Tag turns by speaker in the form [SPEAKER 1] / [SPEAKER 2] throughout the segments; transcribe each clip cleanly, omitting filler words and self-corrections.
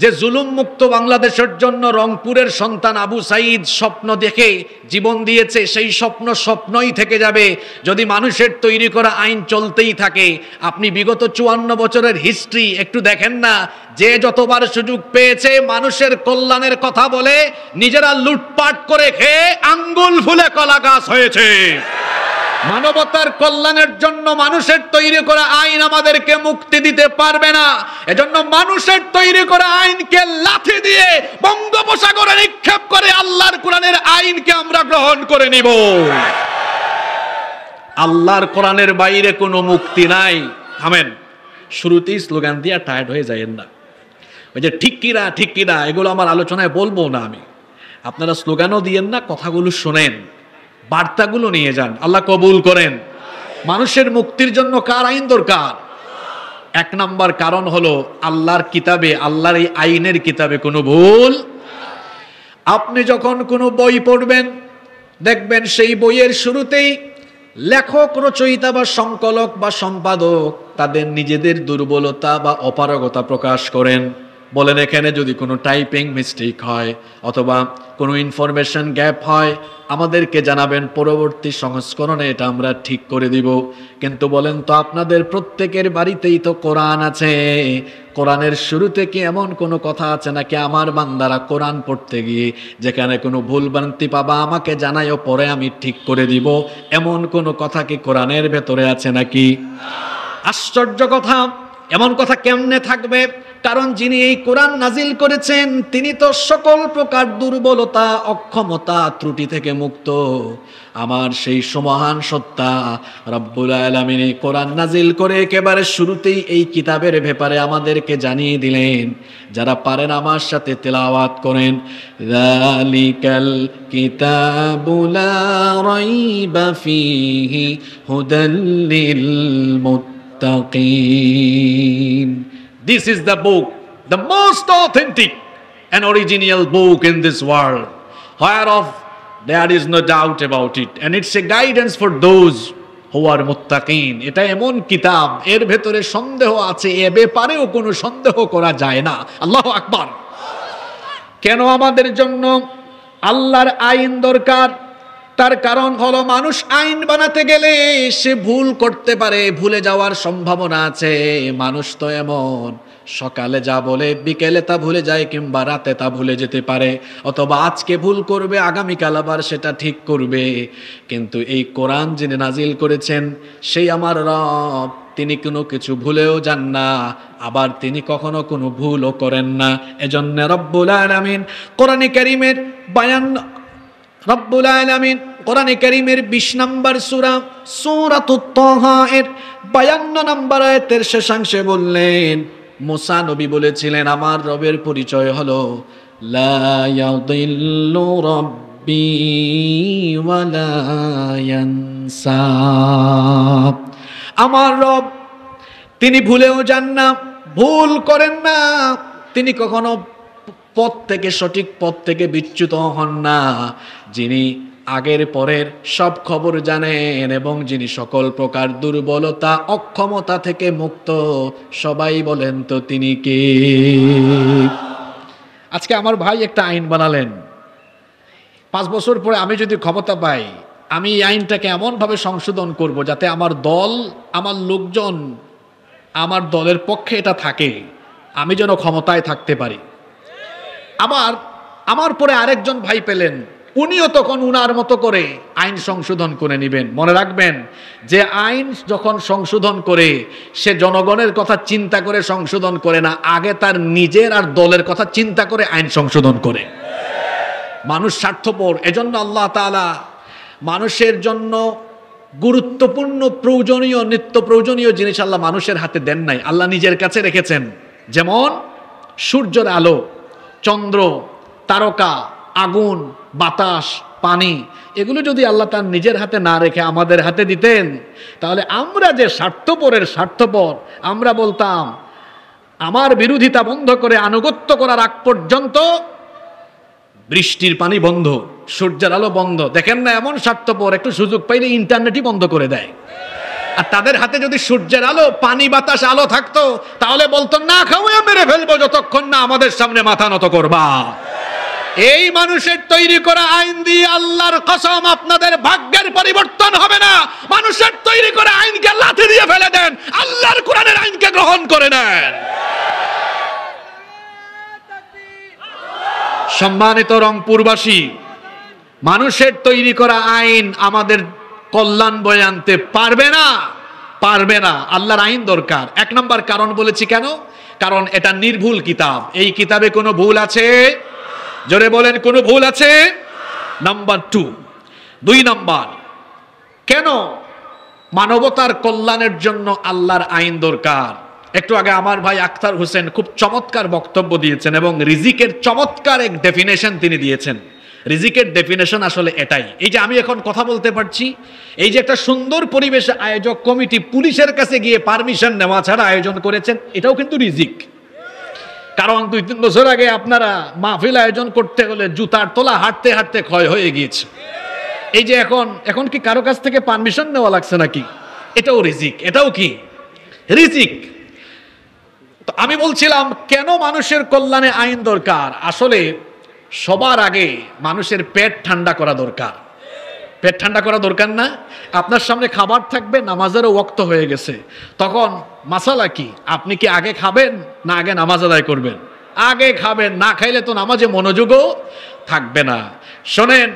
[SPEAKER 1] যে জুলুম মুক্ত বাংলাদেশের জন্য রংপুরের সন্তান আবু সাঈদ স্বপ্ন দেখে জীবন দিয়েছে, সেই স্বপ্নই থেকে যাবে যদি মানুষের তৈরি করা আইন চলতেই থাকে। আপনি বিগত 54 বছরের হিস্ট্রি একটু দেখেন না, যে যতবার সুযোগ পেয়েছে মানুষের কল্যাণের কথা বলে নিজেরা লুটপাট করে খেয়ে আঙ্গুল ফুলে কলা গাছ হয়েছে। মানবতার কল্যাণের জন্য মানুষের তৈরি করা আইন আমাদেরকে মুক্তি দিতে পারবে না। এজন্য মানুষের তৈরি করা আইনকে লাথি দিয়ে বঙ্গোপসাগরে নিক্ষেপ করে আল্লাহর কোরআনের আইনকে আমরা গ্রহণ করে নিব। আল্লাহর কোরআনের বাইরে কোনো মুক্তি নাই। থামেন, শুরুতেই স্লোগান দিয়ে টায়ার্ড হয়ে যায়েন না। ওই যে ঠিক কিনা এগুলো আমার আলোচনায় বলবো না আমি, আপনারা স্লোগানও দিয়েন না, কথাগুলো শোনেন, বার্তাগুলো নিয়ে যান, আল্লাহ কবুল করেন। মানুষের মুক্তির জন্য কার আইন দরকার? 1 নম্বর কারণ হলো আল্লাহর কিতাবে, আল্লাহর এই আইনের কিতাবে কোনো ভুল। আপনি যখন কোনো বই পড়বেন দেখবেন সেই বইয়ের শুরুতেই লেখক, রচয়িতা বা সংকলক বা সম্পাদক তাদের নিজেদের দুর্বলতা বা অপারগতা প্রকাশ করেন। বলেন এখানে যদি কোনো টাইপিং মিস্টেক হয় অথবা কোনো ইনফরমেশন গ্যাপ হয় আমাদেরকে জানাবেন, পরবর্তী সংস্করণে এটা আমরা ঠিক করে দিব। কিন্তু বলেন তো আপনাদের প্রত্যেকের বাড়িতেই তো কোরআন আছে, কোরআনের শুরুতে কি এমন কোনো কথা আছে নাকি আমার বান্দারা কোরআন পড়তে গিয়ে যেখানে কোনো ভুল ভ্রান্তি পাবা আমাকে জানাইও, পরে আমি ঠিক করে দিব, এমন কোনো কথা কি কোরআনের ভেতরে আছে নাকি? আশ্চর্য কথা, এমন কথা কেমনে থাকবে? কারণ যিনি এই কোরআন নাজিল করেছেন তিনি তো সকল প্রকার দুর্বলতা, অক্ষমতা, ত্রুটি থেকে মুক্ত। আমার সেই সুমহান সত্তা রব্বুল আলামিন এই কোরআন নাজিল করে একেবারে শুরুতেই এই কিতাবের ব্যাপারে আমাদেরকে জানিয়ে দিলেন। যারা পারেন আমার সাথে তেলাওয়াত করেন, যালিকাল কিতাবু লা রাইবা ফীহি হুদাল লিল মুত্তাকিন। This is the book, the most authentic and original book in this world, whereof there is no doubt about it, and it's a guidance for those who are muttaqin. এটা এমন কিতাব এর ভেতরে সন্দেহ আছে এ ব্যাপারেও কোনো সন্দেহ করা যায় না। আল্লাহু আকবার। কেন আমাদের জন্য আল্লাহর আইন দরকার? তার কারণ হলো মানুষ আইন বানাতে গেলে সে ভুল করতে পারে, ভুলে যাওয়ার সম্ভাবনা আছে। মানুষ তো এমন, সকালে যা বলে বিকেলে তা ভুলে যায়, কিংবা রাতে তা ভুলে যেতে পারে, অথবা আজকে ভুল করবে আগামীকাল আবার সেটা ঠিক করবে। কিন্তু এই কোরআন যিনি নাজিল করেছেন সেই আমার রব, তিনি কোনো কিছু ভুলেও যান না, আবার তিনি কখনো কোনো ভুলও করেন না। এজন্য রব্বুল আলামিন কোরআনে কারীমের রব্বুল আলামিন কোরআনে কারীমের 20 নম্বর সূরা সূরাতুত তাহা এর 52 নম্বর আয়াতের শেষাংশে বললেন, মুসা নবী বলেছিলেন আমার রবের পরিচয় হলো লা ইয়াদিল্লু রাব্বি ওয়া লা ইয়ানসা। আমার রব তিনি ভুলেও যান না, ভুল করেন না, তিনি কখনো পথ থেকে, সঠিক পথ থেকে বিচ্যুত হন না। যিনি আগের পরের সব খবর জানেন এবং যিনি সকল প্রকার দুর্বলতা, অক্ষমতা থেকে মুক্ত। সবাই বলেন তো তিনি কে? আজকে আমার ভাই একটা আইন বানালেন, 5 বছর পরে আমি যদি ক্ষমতা পাই আমি এই আইনটাকে এমনভাবে সংশোধন করব যাতে আমার দল, আমার লোকজন, আমার দলের পক্ষে এটা থাকে, আমি যেন ক্ষমতায় থাকতে পারি। আবার আমার পরে আরেকজন ভাই পেলেন, উনিও তখন উনার মতো করে আইন সংশোধন করে নেবেন। মনে রাখবেন যে আইন যখন সংশোধন করে সে জনগণের কথা চিন্তা করে সংশোধন করে না, আগে তার নিজের আর দলের কথা চিন্তা করে আইন সংশোধন করে। মানুষ স্বার্থপর, এজন্য আল্লাহ তাআলা মানুষের জন্য গুরুত্বপূর্ণ, প্রয়োজনীয়, নিত্য প্রয়োজনীয় জিনিস আল্লাহ মানুষের হাতে দেন নাই, আল্লাহ নিজের কাছে রেখেছেন। যেমন সূর্যের আলো, চন্দ্র, তারকা, আগুন, বাতাস, পানি, এগুলো যদি আল্লাহ তার নিজের হাতে না রেখে আমাদের হাতে দিতেন তাহলে আমরা যে স্বার্থপরের স্বার্থপর, আমরা বলতাম আমার বিরোধিতা বন্ধ করে আনুগত্য করার আগ পর্যন্ত বৃষ্টির পানি বন্ধ, সূর্যের আলো বন্ধ। দেখেন না এমন স্বার্থপর, একটু সুযোগ পাইলে ইন্টারনেটই বন্ধ করে দেয়। আর তাদের হাতে যদি সূর্যের আলো, পানি, বাতাস, আলো থাকতো, তাহলে বলতো না খাওয়া মেরে ফেলবো যতক্ষণ না আমাদের সামনে মাথা নত করবা। এই মানুষের তৈরি করা আইন দিয়ে আল্লাহর কসম আপনাদের ভাগ্যের পরিবর্তন হবে না। মানুষের তৈরি করা আইনকে লাথি দিয়ে ফেলে দেন, আল্লাহর কোরআনের আইনকে গ্রহণ করে নেন। সম্মানিত রংপুরবাসী, মানুষের তৈরি করা আইন আমাদের কল্যাণ বয়ে আনতে পারবে না, পারবে না। আল্লাহর আইন দরকার। এক নম্বর কারণ বলেছি কেন? কারণ এটা নির্ভুল কিতাব। এই কিতাবে কোনো ভুল আছে? জোরে বলেন, কোনো ভুল আছে? নাম্বার 2, 2 নম্বর, কেন মানবতার কল্যাণের জন্য আল্লাহর আইন দরকার? একটু আগে আমার ভাই আখতার হোসেন খুব চমৎকার বক্তব্য দিয়েছেন এবং রিজিকের চমৎকার এক ডেফিনেশন তিনি দিয়েছেন। রিজিকের ডেফিনেশন আসলে এটাই। এই যে আমি এখন কথা বলতে পারছি, এই যে একটা সুন্দর পরিবেশে আয়োজক কমিটি পুলিশের কাছে গিয়ে পারমিশন নেওয়া ছাড়া আয়োজন করেছেন, এটাও কিন্তু রিজিক। কারণ 2-3 বছর আগে আপনারা মাহফিল আয়োজন করতে হলে জুতার তলা হাঁটতে হাঁটতে ক্ষয় হয়ে গিয়েছে। এই যে এখন কি কারো কাছ থেকে পারমিশন নেওয়া লাগছে নাকি? এটাও রিজিক, এটাও কি রিজিক। তো আমি বলছিলাম কেন মানুষের কল্যাণে আইন দরকার। আসলে সবার আগে মানুষের পেট ঠান্ডা করা দরকার। পেট ঠান্ডা করা দরকার না? আপনার সামনে খাবার থাকবে, নামাজেরও ওয়াক্ত হয়ে গেছে, তখন মাসালা কি? আপনি কি আগে খাবেন না আগে নামাজ আদায় করবেন? আগে খাবেন, না খাইলে তো নামাজে মনোযোগও থাকবে না। শোনেন,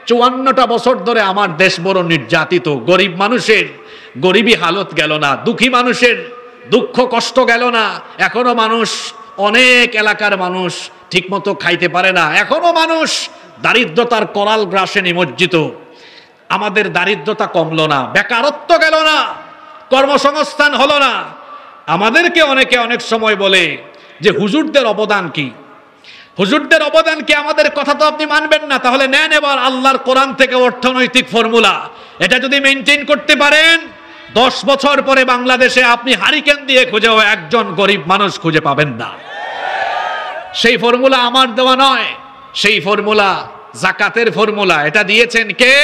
[SPEAKER 1] 54টা বছর ধরে আমার দেশ বড় নির্যাতিত। গরিব মানুষের গরিবী হালত গেল না, দুঃখী মানুষের দুঃখ কষ্ট গেল না। এখনো মানুষ, অনেক এলাকার মানুষ ঠিকমতো খাইতে পারে না। এখনো মানুষ দারিদ্রতার করাল গ্রাসে নিমজ্জিত। আমাদের দারিদ্রতা কমলো না, বেকারত্ব গেল না, কর্মসংস্থান হলো না। আমাদেরকে অনেকে অনেক সময় বলে যে হুজুরদের অবদান কি? হুজুরদের অবদান কি? আমাদের কথা তো আপনি মানবেন না, তাহলে নেন এবার আল্লাহর কোরআন থেকে অর্থনৈতিক ফর্মুলা। এটা যদি মেনটেন করতে পারেন, 10 বছর পরে বাংলাদেশে আপনি হারিকেন দিয়ে খুঁজেও একজন গরিব মানুষ খুঁজে পাবেন না। সেই ফর্মুলা আমার দেওয়া নয়, সেই ফর্মুলা যাকাতের ফর্মুলা। এটা দিয়েছেন কে?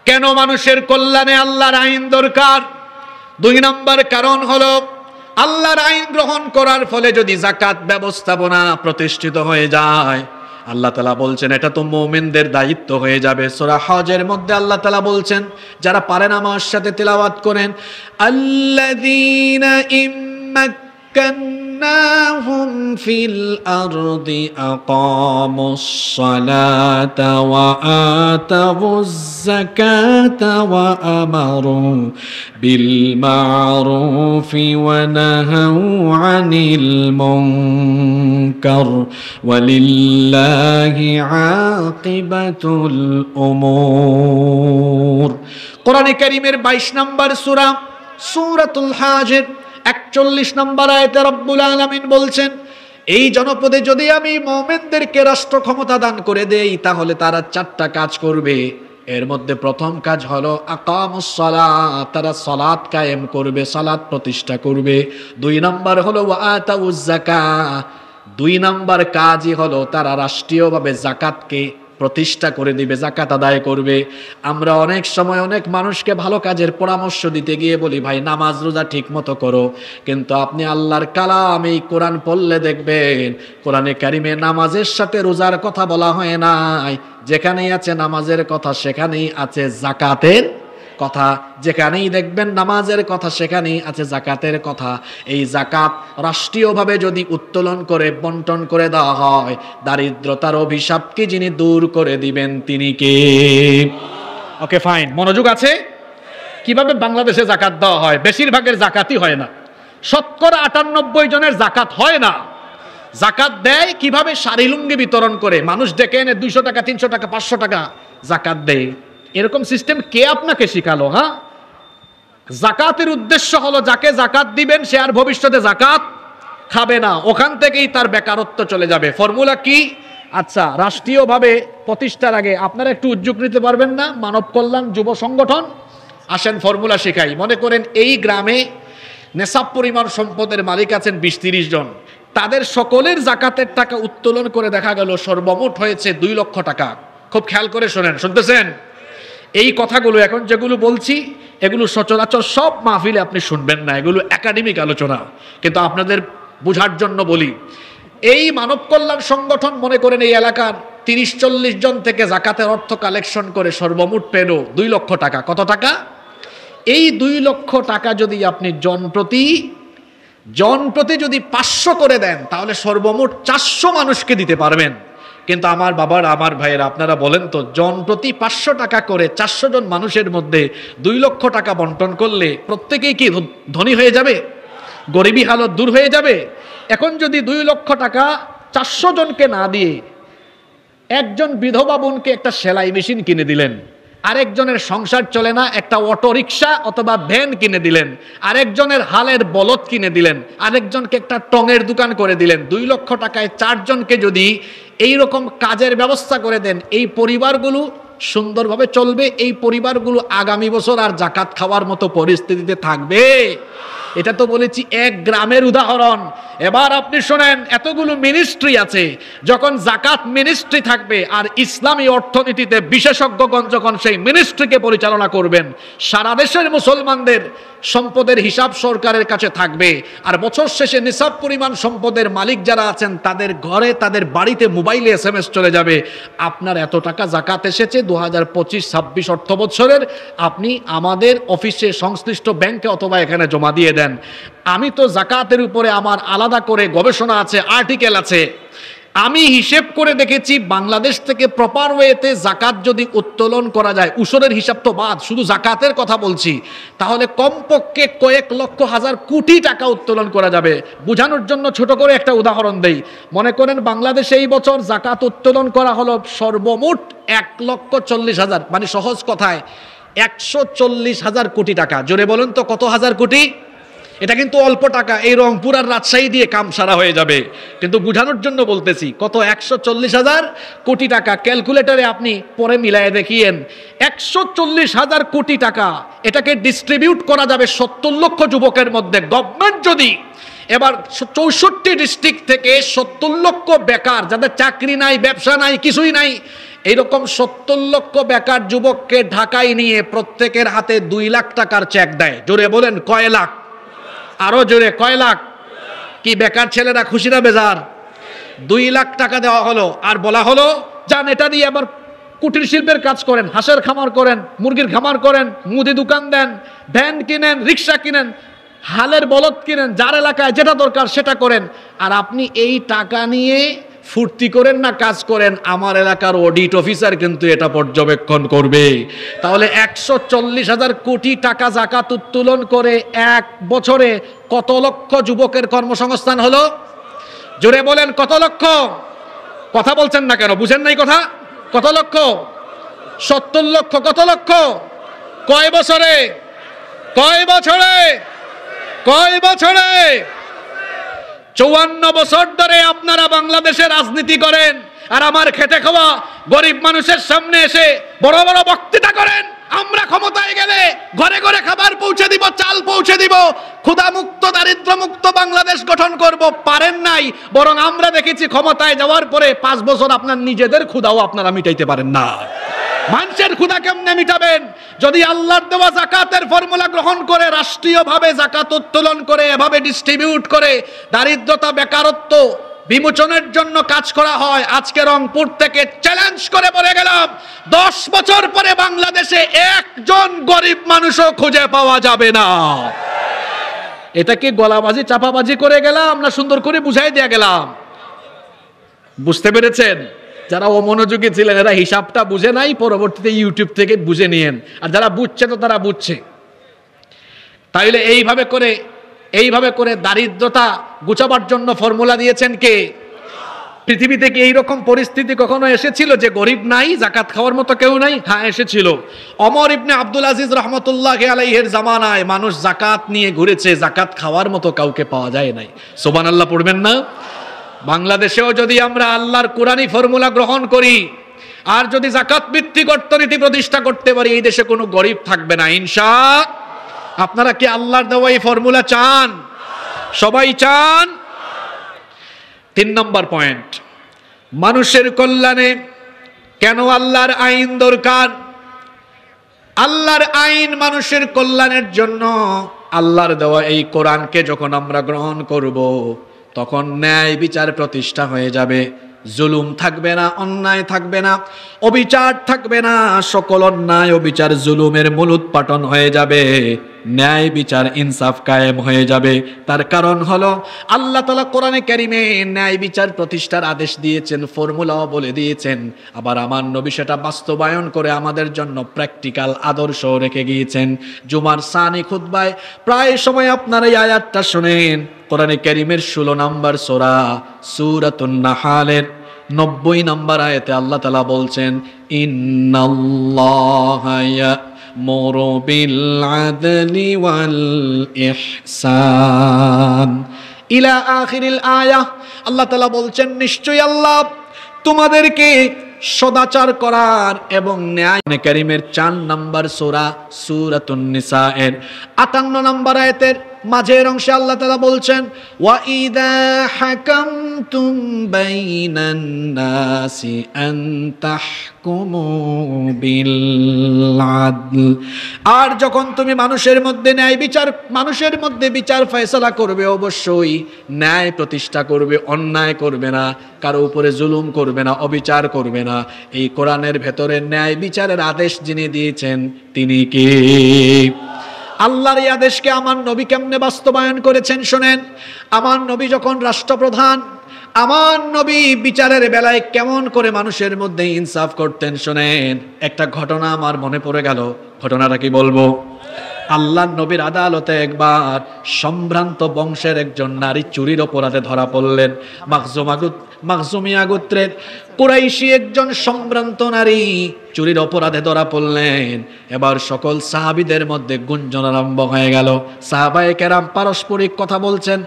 [SPEAKER 1] কেন মানুষের কল্যাণে আল্লাহর আইন দরকার? 2 নম্বর কারণ হলো, আল্লাহর আইন গ্রহণ করার ফলে যদি যাকাত ব্যবস্থাপনা প্রতিষ্ঠিত হয়ে যায়, আল্লাহ তাআলা বলছেন এটা তো মুমিনদের দায়িত্ব হয়ে যাবে। সূরা হজের মধ্যে আল্লাহ তাআলা বলছেন, যারা পারেন আমার সাথে তেলাওয়াত করেন, আল্লাযীনা ইম্মাক্কান্নাহুম ফিল আরদি আকামুস সালাতা ওয়া আতাউয যাকাতা ওয়া আমারু বিল মা'রুফি ওয়া নাহাউ আনিল মুনকার ওয়ালিল্লাহি আকিবাতুল উমুর। কোরআনে কারীমের 22 নম্বর সূরা, সূরাতুল হাজর 41 নম্বর আয়াতে রব্বুল আলামিন বলছেন, এই জনপদে যদি আমি মুমিনদেরকে রাষ্ট্র ক্ষমতা দান করে দেই, তাহলে তারা 4টা কাজ করবে। এর মধ্যে প্রথম কাজ হলো আকামুস সালাত, তারা সালাত কায়েম করবে, সালাত প্রতিষ্ঠা করবে। 2 নম্বর হলো ওয়া আতাউয যাকাত, 2 নম্বর কাজই হলো তারা রাষ্ট্রীয়ভাবে যাকাতকে প্রতিষ্ঠা করে দিবে, যাকাত আদায় করবে। আমরা অনেক সময় অনেক মানুষকে ভালো কাজের পরামর্শ দিতে গিয়ে বলি, ভাই নামাজ রোজা ঠিক মতো করো, কিন্তু আপনি আল্লাহর কালাম এই কোরআন পড়লে দেখবেন কোরআনে কারিমে নামাজের সাথে রোজার কথা বলা হয় নাই। যেখানেই আছে নামাজের কথা সেখানেই আছে যাকাতের কথা, যেখানেই দেখবেন নামাজের কথা সেখানেই আছে যাকাতের কথা। এই যাকাত রাষ্ট্রীয়ভাবে যদি উত্তোলন করে বন্টন করে দেওয়া হয়, দারিদ্রতার অভিশাপকে যিনি দূর করে দিবেন তিনি কে? ওকে ফাইন, মনোযোগ আছে? কিভাবে বাংলাদেশে যাকাত দেওয়া হয়? বেশিরভাগের যাকাতই হয় না, 98% জনের যাকাত হয় না। যাকাত দেয় কিভাবে? শাড়ি লুঙ্গি বিতরণ করে, মানুষ ডেকে এনে 200 টাকা 300 টাকা 500 টাকা যাকাত দেয়। এরকম সিস্টেম কে আপনাকে শিখালো? হ্যাঁ, যাকাতের উদ্দেশ্য হলো যাকে যাকাত দিবেন সে আর ভবিষ্যতে যাকাত খাবে না, ওখান থেকেই তার বেকারত্ব চলে যাবে। ফর্মুলা কি? আচ্ছা, রাষ্ট্রীয়ভাবে প্রতিষ্ঠার আগে আপনারা একটু উদ্যোগ নিতে পারবেন না? মানব কল্যাণ যুব সংগঠন, আসেন ফর্মুলা শেখাই। মনে করেন এই গ্রামে নেশাব পরিমাণ সম্পদের মালিক আছেন 20-30 জন, তাদের সকলের যাকাতের টাকা উত্তোলন করে দেখা গেল সর্বমোট হয়েছে 2 লক্ষ টাকা। খুব খেয়াল করে শোনেন, শুনতেছেন? এই কথাগুলো এখন যেগুলো বলছি এগুলো সচরাচর সব মাহফিলে আপনি শুনবেন না, এগুলো একাডেমিক আলোচনা, কিন্তু আপনাদের বোঝার জন্য বলি। এই মানব কল্যাণ সংগঠন মনে করেন এই এলাকার 30-40 জন থেকে জাকাতের অর্থ কালেকশন করে সর্বমোট পেল 2 লক্ষ টাকা। কত টাকা? এই 2 লক্ষ টাকা যদি আপনি জনপ্রতি যদি 500 করে দেন তাহলে সর্বমোট 400 মানুষকে দিতে পারবেন। কিন্তু আমার বাবার, আমার ভাইয়েরা, আপনারা বলেন তো, জনপ্রতি 500 টাকা করে 400 জন মানুষের মধ্যে 2 লক্ষ টাকা বন্টন করলে প্রত্যেকেই কি ধনী হয়ে যাবে? গরিবী হালত দূর হয়ে যাবে? এখন যদি 2 লক্ষ টাকা 400 জনকে না দিয়ে একজন বিধবা বোনকে একটা সেলাই মেশিন কিনে দিলেন, আরেকজনের সংসার চলে না, একটা অটো রিক্সা অথবা ভ্যান কিনে দিলেন, আরেকজনের হালের বলদ কিনে দিলেন, আরেকজনকে একটা টঙের দোকান করে দিলেন, 2 লক্ষ টাকায় 4 জনকে যদি এই রকম কাজের ব্যবস্থা করে দেন, এই পরিবারগুলো সুন্দরভাবে চলবে। এই পরিবারগুলো আগামী বছর আর জাকাত খাওয়ার মতো পরিস্থিতিতে থাকবে? এটা তো বলেছি এক গ্রামের উদাহরণ। এবার আপনি শোনেন, এতগুলো মিনিস্ট্রি আছে, যখন জাকাত মিনিস্ট্রি থাকবে আর ইসলামী অর্থনীতিতে বিশেষজ্ঞগণ যখন সেই মিনিস্ট্রিকে পরিচালনা করবেন, সারা দেশের মুসলমানদের সম্পদের হিসাব সরকারের কাছে থাকবে, আর বছর শেষে নিসাব পরিমাণ সম্পদের মালিক যারা আছেন তাদের ঘরে, তাদের বাড়িতে মোবাইলে SMS চলে যাবে, আপনার এত টাকা জাকাত এসেছে 2025-26 অর্থ বছরের, আপনি আমাদের অফিসে সংশ্লিষ্ট ব্যাংকে অথবা এখানে জমা দিয়ে দেন। আমি তো জাকাতের উপরে আমার আলাদা করে গবেষণা আছে, আর্টিকেল আছে। আমি হিসেব করে দেখেছি বাংলাদেশ থেকে প্রপার ওয়েতে জাকাত যদি উত্তোলন করা যায়, উসরের হিসাব তো বাদ, শুধু জাকাতের কথা বলছি, তাহলে কমপক্ষে কয়েক লক্ষ হাজার কোটি টাকা উত্তোলন করা যাবে। বোঝানোর জন্য ছোট করে একটা উদাহরণ দেই। মনে করেন বাংলাদেশে এই বছর জাকাত উত্তোলন করা হলো সর্বমোট 1,40,000, মানে সহজ কথায় 140,000 কোটি টাকা। জোরে বলুন তো কত হাজার কোটি? এটা কিন্তু অল্প টাকা, এই রংপুর আর রাজশাহী দিয়ে কাম সারা হয়ে যাবে, কিন্তু বোঝানোর জন্য বলতেছি কত 140,000 কোটি টাকা। ক্যালকুলেটরে আপনি পরে মিলায়ে দেখিয়েন, 140,000 কোটি টাকা, এটাকে ডিস্ট্রিবিউট করা যাবে 70 লক্ষ যুবকের মধ্যে। গভর্নমেন্ট যদি এবার 64 ডিস্ট্রিক্ট থেকে 70 লক্ষ বেকার, যাদের চাকরি নাই, ব্যবসা নাই, কিছুই নাই, এইরকম 70 লক্ষ বেকার যুবককে ঢাকায় নিয়ে প্রত্যেকের হাতে 2 লাখ টাকার চেক দেয়, জোরে বলেন কয় লাখ? আরো জোরে কয় লাখ? কি বেকার ছেলেরা খুশি না বেজার? 2 লাখ টাকা দেওয়া হলো, আর বলা হলো যান এটা দিয়ে আবার কুটির শিল্পের কাজ করেন, হাঁসের খামার করেন, মুরগির খামার করেন, মুদি দোকান দেন, ভ্যান কিনেন, রিক্সা কিনেন, হালের বলদ কিনেন, যার এলাকায় যেটা দরকার সেটা করেন। আর আপনি এই টাকা নিয়ে ফুর্তি করেন না কাজ করেন, আমার এলাকার অডিট অফিসার কিন্তু এটা পর্যবেক্ষণ করবে। তাহলে 140,000 কোটি টাকা জাকাত উত্তোলন করে এক বছরে কত লক্ষ যুবকের কর্মসংস্থান হলো? জোরে বলেন কত লক্ষ? কথা বলছেন না কেন? বুঝেন নাই কথা? কত লক্ষ? 70 লক্ষ। কত লক্ষ? কয় বছরে? কয় বছরে? কয় বছরে? 54 বছর ধরে আপনারা বাংলাদেশে রাজনীতি করেন, আর আমার খেটে খাওয়া গরিব মানুষের সামনে এসে বড় বড় বক্তৃতা করেন, আমরা ক্ষমতায় গেলে ঘরে ঘরে খাবার পৌঁছে দিব, চাল পৌঁছে দিব, ক্ষুধামুক্ত দারিদ্র্যমুক্ত বাংলাদেশ গঠন করব। পারেন নাই, বরং আমরা দেখেছি ক্ষমতায় যাওয়ার পরে 5 বছর আপনার নিজেদের ক্ষুধাও আপনারা মিটাইতে পারেন না। মানুষের ক্ষুধা কেমনে মিটাবেন? যদি আল্লাহর দেওয়া জাকাতের ফর্মুলা গ্রহণ করে রাষ্ট্রীয়ভাবে জাকাত উত্তোলন করে এভাবে ডিস্ট্রিবিউট করে দারিদ্রতা বেকারত্ব বিমোচনের জন্য কাজ করা হয়। আজকে রংপুর থেকে চ্যালেঞ্জ করে বলে গেলাম, 10 বছর পরে বাংলাদেশে একজন গরিব মানুষও খুঁজে পাওয়া যাবে না। এটা কি গলাবাজি চাপাবাজি করে গেলাম, না সুন্দর করে বুঝাই দিয়ে গেলাম? বুঝতে পেরেছেন? যারা অমনোযোগী ছিলেন এরা হিসাবটা বুঝে নাই, পরবর্তীতে ইউটিউব থেকে বুঝে নিয়েন, আর যারা বুঝছে তো তারা বুঝছে। তাইলে এইভাবে করে দারিদ্রতা গুছাবার জন্য ফর্মুলা দিয়েছেন কে? পৃথিবীতে কি এইরকম পরিস্থিতি কখনো এসেছিল যে গরিব নাই, জাকাত খাওয়ার মতো কেউ নাই? হ্যাঁ এসেছিল। ওমর ইবনে আব্দুল আজিজ রহমতুল্লাহি আলাইহির জামানায় মানুষ জাকাত নিয়ে ঘুরেছে, জাকাত খাওয়ার মতো কাউকে পাওয়া যায় নাই। সুবহানাল্লাহ পড়বেন না? বাংলাদেশেও যদি আমরা আল্লাহর কোরআনী ফর্মুলা গ্রহণ করি আর যদি জাকাত ভিত্তিক অর্থনীতি প্রতিষ্ঠা করতে পারি, এই দেশে কোনো গরিব থাকবে না ইনশাআল্লাহ। আপনারা কি আল্লাহর দেওয়া এই ফর্মুলা চান? সবাই চান? 3 নম্বর পয়েন্ট, মানুষের কল্যাণে কেন আল্লাহর আইন দরকার? আল্লাহর আইন মানুষের কল্যাণের জন্য আল্লাহর দেওয়া এই কোরআনকে যখন আমরা গ্রহণ করব, তখন ন্যায় বিচার প্রতিষ্ঠা হয়ে যাবে। জুলুম থাকবে না, অন্যায় থাকবে না, অবিচার থাকবে না। সকল অন্যায় অবিচার জুলুমের মূলোৎপাটন হয়ে যাবে, ন্যায় বিচার ইনসাফ কায়েম হয়ে যাবে। তার কারণ হলো আল্লাহ তাআলা কোরআনে কারিমে ন্যায় বিচার প্রতিষ্ঠার আদেশ দিয়েছেন, ফর্মুলাও বলে দিয়েছেন। আবার আমার নবী সেটা বাস্তবায়ন করে আমাদের জন্য প্র্যাকটিক্যাল আদর্শ রেখে গিয়েছেন। জুমার সানি খুতবায় প্রায় সময় আপনারা এই আয়াতটা শুনেন। কোরআনে কারিমের 16 নম্বর সূরা সূরাতুন নাহালের 90 নম্বর আয়াতে আল্লাহ তাআলা বলছেন, ইন্নাল্লাহা ইয়া'মুরু বিল আদলি ওয়াল ইহসান ইলা আখিরিল আয়াহ। আল্লাহ তাআলা বলছেন, নিশ্চয়ই আল্লাহ তোমাদেরকে সদাচার করার এবং ন্যায়। কারিমের 4 নম্বর সূরা সূরাতুন নিসা এর 58 নম্বর আয়াতের মাঝের অংশে আল্লাহ তাআলা বলছেন, ওয়া ইযা হাকামতুম বাইনান নাসি আন তাহকুমু বিল আদল। আর যখন তুমি মানুষের মধ্যে বিচার ফয়সালা করবে, অবশ্যই ন্যায় প্রতিষ্ঠা করবে, অন্যায় করবে না, কারো উপরে জুলুম করবে না, অবিচার করবে না। এই কোরআনের ভেতরে ন্যায় বিচারের আদেশ যিনি দিয়েছেন তিনি কে? আল্লাহর এই আদেশকে আমার নবী কেমনে বাস্তবায়ন করেছেন শোনেন। আমার নবী যখন রাষ্ট্রপ্রধান, আমার নবী বিচারের বেলায় কেমন করে মানুষের মধ্যে ইনসাফ করতেন শোনেন। একটা ঘটনা আমার মনে পড়ে গেল, ঘটনাটা কি বলবো? আল্লাহর নবীর আদালতে একবার সম্ভ্রান্ত বংশের একজন নারী চুরির অপরাধে ধরা পড়লেন। মাখজুমিয়া গোত্রের কুরাইশি একজন সম্ভ্রান্ত নারী চুরির অপরাধে ধরা পড়লেন। এবার সকল সাহাবীদের মধ্যে গুঞ্জন আরম্ভ হয়ে গেল। সাহাবায়ে কেরাম পারস্পরিক কথা বলছেন,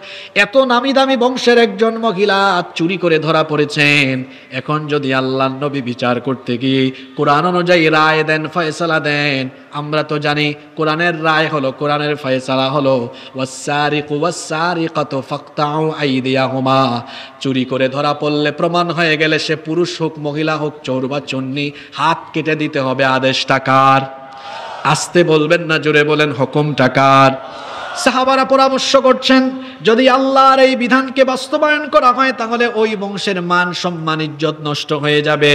[SPEAKER 1] এত নামি দামি বংশের একজন মহিলা চুরি করে ধরা পড়েছেন, এখন যদি আল্লাহর নবী বিচার করতে গিয়ে কোরআন অনুযায়ী রায় দেন, ফয়সালা দেন, আমরা তো জানি কোরআনের রায় হলো, কোরআনের ফয়সালা হলো ওয়াসসারিকু ওয়াসসারিকাতু ফাকতাউ আইদিয়াহুমা। চুরি করে ধরা পড়লে, প্রমাণ হয়ে গেলে, সে পুরুষ হোক মহিলা হোক, চোর বা চন্নি, হাত কেটে দিতে হবে। আদেশটা কার? আস্তে বলবেন না, জোরে বলেন, হুকুমটা কার? সাহাবারা পরামর্শ করছেন, যদি আল্লাহর এই বিধানকে বাস্তবায়ন করা হয় তাহলে ওই বংশের মান সম্মান ইজ্জত নষ্ট হয়ে যাবে,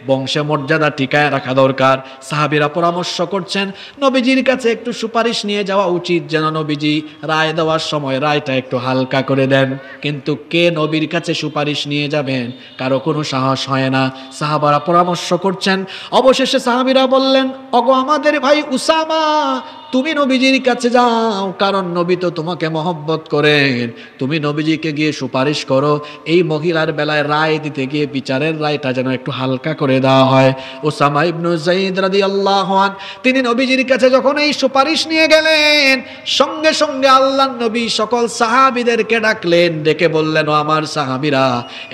[SPEAKER 1] বংশে মর্যাদা টিকায় রাখা দরকার। সাহাবীরা পরামর্শ করছেন, নবীজির কাছে একটু সুপারিশ নিয়ে যাওয়া উচিত, যেন নবীজি রায় দেওয়ার সময় রায়টা একটু হালকা করে দেন। কিন্তু কে নবীর কাছে সুপারিশ নিয়ে যাবেন? কারো কোনো সাহস হয় না। সাহাবারা পরামর্শ করছেন। অবশেষে সাহাবীরা বললেন, ওগো আমাদের ভাই উসামা, তুমি নবীজির কাছে যাও, কারণ নবী তো তোমাকে মহব্বত করেন। তুমি নবীজিকে গিয়ে সুপারিশ করো, এই মহিলার বেলায় রায় দিতে গিয়ে বিচারের রায়টা যেন একটু হালকা করে দেওয়া হয়। উসামা ইবনে যায়েদ রাদিয়াল্লাহু আনহু তিনি নবীজির কাছে যখন এই সুপারিশ নিয়ে গেলেন, সঙ্গে সঙ্গে আল্লাহর নবী সকল সাহাবীদেরকে ডাকলেন, ডেকে বললেন, ও আমার সাহাবীরা,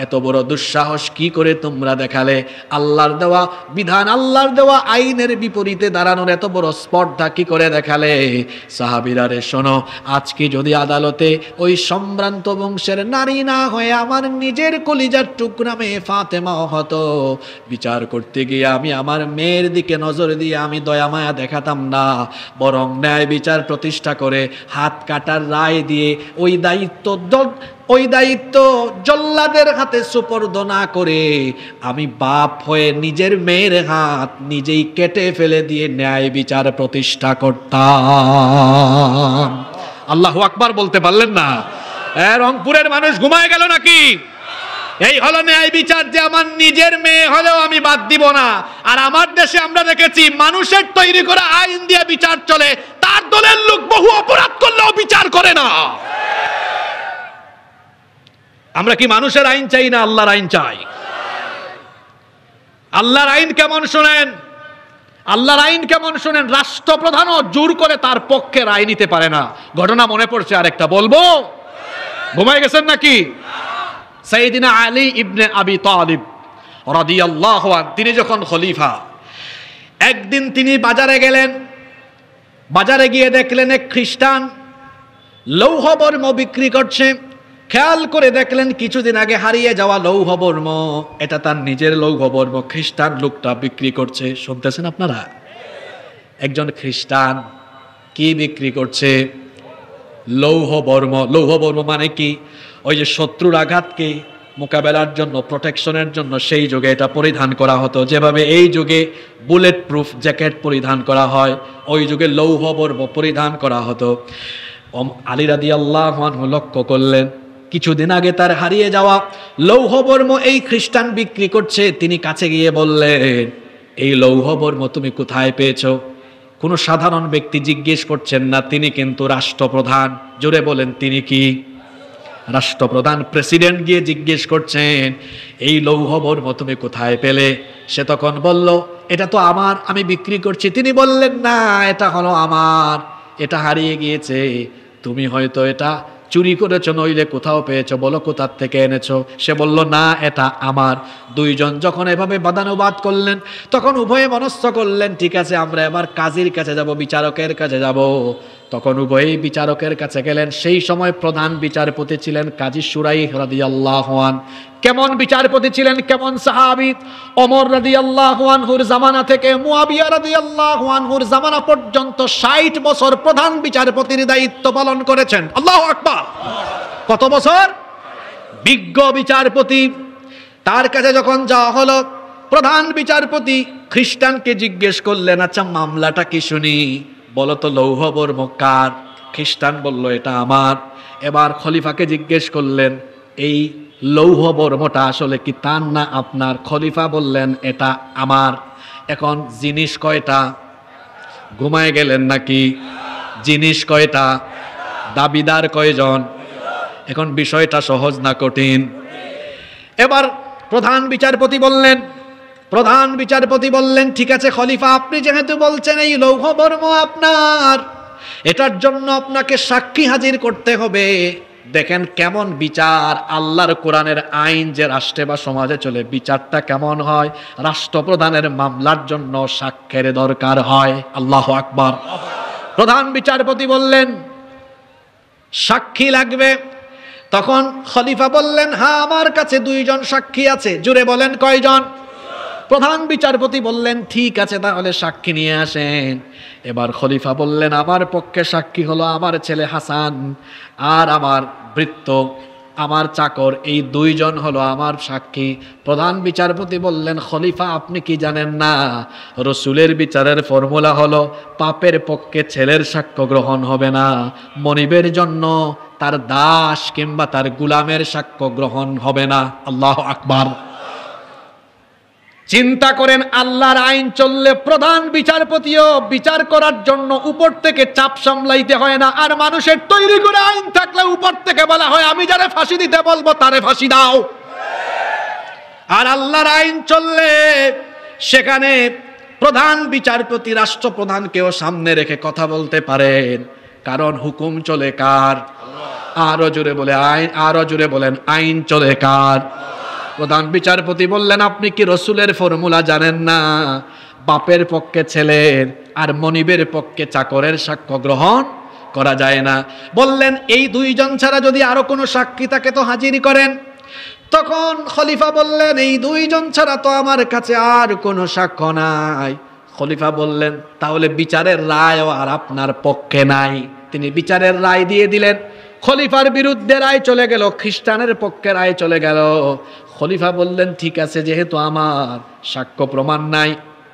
[SPEAKER 1] এত বড় দুঃসাহস কি করে তোমরা দেখালে? আল্লাহর দেওয়া বিধান, আল্লাহর দেওয়া আইনের বিপরীতে দাঁড়ানোর এত বড় স্পর্ধা কি করে দেখালে? সাহাবীরা রে শোনো, আজকে যদি আদালতে ওই সম্ভ্রান্ত বংশের নারী না হয়ে আমার নিজের কলিজার টুকরা মেয়ে ফাতেমা হতো, বিচার করতে গিয়ে আমি আমার মেয়ের দিকে নজর দিয়ে আমি দয়া মায়া দেখাতাম না, বরং ন্যায় বিচার প্রতিষ্ঠা করে হাত কাটার রায় দিয়ে ওই দায়িত্ব জল্লাদের হাতে সুপর্দ না করে আমি বাপ হয়ে নিজের মেয়ের হাত নিজেই কেটে ফেলে দিয়ে ন্যায় বিচার প্রতিষ্ঠা করতাম। আল্লাহু আকবার বলতে পারলেন না? রংপুরের মানুষ ঘুমায় গেল নাকি? এই হলো ন্যায় বিচার, যে আমার নিজের মেয়ে হলেও আমি বাদ দিব না। আর আমার দেশে আমরা দেখেছি মানুষের তৈরি করা আইন দিয়ে বিচার চলে, তার দলের লোক বহু অপরাধ করলেও বিচার করে না। আমরা কি মানুষের আইন চাই না আল্লাহর আইন চাই? আল্লাহর আইন কেমন শোনেন, আল্লাহর আইন কেমন শোনেন। রাষ্ট্রপ্রধানও জোর করে তার পক্ষে রায় নিতে পারে না। ঘটনা মনে পড়ছে আরেকটা, বলবো? ঘুমায় গেছেন নাকি? সাইয়েদিনা আলী ইবনে আবি তালিব রাদিয়াল্লাহু আনহু তিনি যখন খলিফা, একদিন তিনি বাজারে গেলেন। বাজারে গিয়ে দেখলেন এক খ্রিস্টান লৌহবর্ম বিক্রি করছে। খেয়াল করে দেখলেন কিছুদিন আগে হারিয়ে যাওয়া লৌহবর্ম, এটা তার নিজের লৌহবর্ম, খ্রিস্টান লোকটা বিক্রি করছে। শুনতেছেন আপনারা? একজন খ্রিস্টান কি বিক্রি করছে? লৌহ বর্ম। লৌহ বর্ম মানে কি? ওই যে শত্রুর আঘাতকে মোকাবেলার জন্য, প্রোটেকশনের জন্য সেই যুগে এটা পরিধান করা হতো। যেভাবে এই যুগে বুলেট প্রুফ জ্যাকেট পরিধান করা হয়, ওই যুগে লৌহ বর্ম পরিধান করা হতো। আলী রাদিয়াল্লাহু আনহু লক্ষ্য করলেন কিছুদিন আগে তার হারিয়ে যাওয়া লৌহ বর্ম এই খ্রিস্টান বিক্রি করছে। তিনি কাছে গিয়ে বললেন, এই লৌহ বর্ম তুমি কোথায় পেয়েছো? কোনো সাধারণ ব্যক্তি জিজ্ঞেস করছেন না, তিনি কিন্তু রাষ্ট্রপ্রধান। জোরে বলেন, তিনি কি? রাষ্ট্রপ্রধান, প্রেসিডেন্ট গিয়ে জিজ্ঞেস করছেন, এই লৌহ বর্ম তুমি কোথায় পেলে? সে তখন বলল, এটা তো আমার, আমি বিক্রি করছি। তিনি বললেন, না, এটা হলো আমার, এটা হারিয়ে গিয়েছে, তুমি হয়তো এটা চুরি করেছো, নইলে কোথাও পেয়েছো, বলো কোথার থেকে এনেছো। সে বলল, না, এটা আমার। দুইজন যখন এভাবে বাদানুবাদ করলেন, তখন উভয়ে মনস্থ করলেন, ঠিক আছে, আমরা এবার কাজীর কাছে যাব, বিচারকের কাছে যাব। তখন উভয়ই বিচারকের কাছে গেলেন। সেই সময় প্রধান বিচারপতি ছিলেন কাজী শুরাইহ রাদিয়াল্লাহু আনহু। কেমন বিচারপতি ছিলেন, কেমন সাহাবী! ওমর রাদিয়াল্লাহু আনহুর জামানা থেকে মুয়াবিয়া রাদিয়াল্লাহু আনহুর জামানা পর্যন্ত 60 বছর প্রধান বিচারপতির দায়িত্ব পালন করেছেন। আল্লাহু আকবার! কত বছর? বিজ্ঞ বিচারপতি। তার কাছে যখন যাওয়া হলো, প্রধান বিচারপতি খ্রিস্টানকে জিজ্ঞেস করলেন, আচ্ছা মামলাটা কি শুনি, বলো তো লৌহ বর্ম কার? খ্রিস্টান বলল, এটা আমার। এবার খলিফাকে জিজ্ঞেস করলেন, এই লৌহ বর্মটা আসলে কি তার না আপনার? খলিফা বললেন, এটা আমার। এখন জিনিস কয়টা? ঘুমায় গেলেন নাকি? জিনিস কয়টা? দাবিদার কয়জন? এখন বিষয়টা সহজ না কঠিন? এবার প্রধান বিচারপতি বললেন, ঠিক আছে খলিফা, আপনি যেহেতু বলছেন এই লৌহ বর্ম আপনার, এটার জন্য আপনাকে সাক্ষী হাজির করতে হবে। দেখেন কেমন বিচার, আল্লাহর কোরআনের আইন যে রাষ্ট্রে বা সমাজে চলে, বিচারটা কেমন হয়। রাষ্ট্রপ্রধানের মামলার জন্য সাক্ষ্যের দরকার হয়। আল্লাহু আকবার! প্রধান বিচারপতি বললেন, সাক্ষী লাগবে। তখন খলিফা বললেন, হ্যাঁ, আমার কাছে 2 জন সাক্ষী আছে। জুড়ে বলেন, কয়জন? প্রধান বিচারপতি বললেন, ঠিক আছে, তাহলে সাক্ষী নিয়ে আসেন। এবার খলিফা বললেন, আমার পক্ষে সাক্ষী হলো আমার ছেলে হাসান আর আমার ভৃত্য, আমার চাকর, এই 2 জন হলো আমার সাক্ষী। প্রধান বিচারপতি বললেন, খলিফা আপনি কি জানেন না, রসুলের বিচারের ফর্মুলা হলো পাপের পক্ষে ছেলের সাক্ষ্য গ্রহণ হবে না, মনিবের জন্য তার দাস কিংবা তার গুলামের সাক্ষ্য গ্রহণ হবে না। আল্লাহু আকবার! চিন্তা করেন, আল্লাহর আইন চললে প্রধান বিচারপতিও বিচার করার জন্য উপর থেকে চাপ সামলাইতে হয় না। আর মানুষের তৈরি করে আইন থাকলে উপর থেকে বলা হয়, আমি যারে ফাঁসি দিতে বলবো তারে ফাঁসি দাও। আর আল্লাহর আইন চললে সেখানে প্রধান বিচারপতি রাষ্ট্রপ্রধানকেও সামনে রেখে কথা বলতে পারেন, কারণ হুকুম চলে কার? আরো জোরে বলে আইন, আরো জোরে বলেন, আইন চলে কার? প্রধান বিচারপতি বললেন, আপনি কি রসুলের ফর্মুলা জানেন না? বাপের পক্ষে ছেলের আর মনিবের পক্ষে চাকরের সাক্ষ্য গ্রহণ করা যায় না। বললেন, এই 2 জন ছাড়া যদি আরো কোনো সাক্ষী থাকে তো হাজির করেন। তখন খলিফা বললেন, এই 2 জন ছাড়া তো আমার কাছে আর কোনো সাক্ষ্য নাই। খলিফা বললেন, তাহলে বিচারের রায়ও আর আপনার পক্ষে নাই। তিনি বিচারের রায় দিয়ে দিলেন। খলিফার বিরুদ্ধে রায় চলে গেল, খ্রিস্টানের পক্ষে রায় চলে গেল। খলিফা বললেন, ঠিক আছে, যেহেতু আমার সাক্ষ্য প্রমাণ নাই,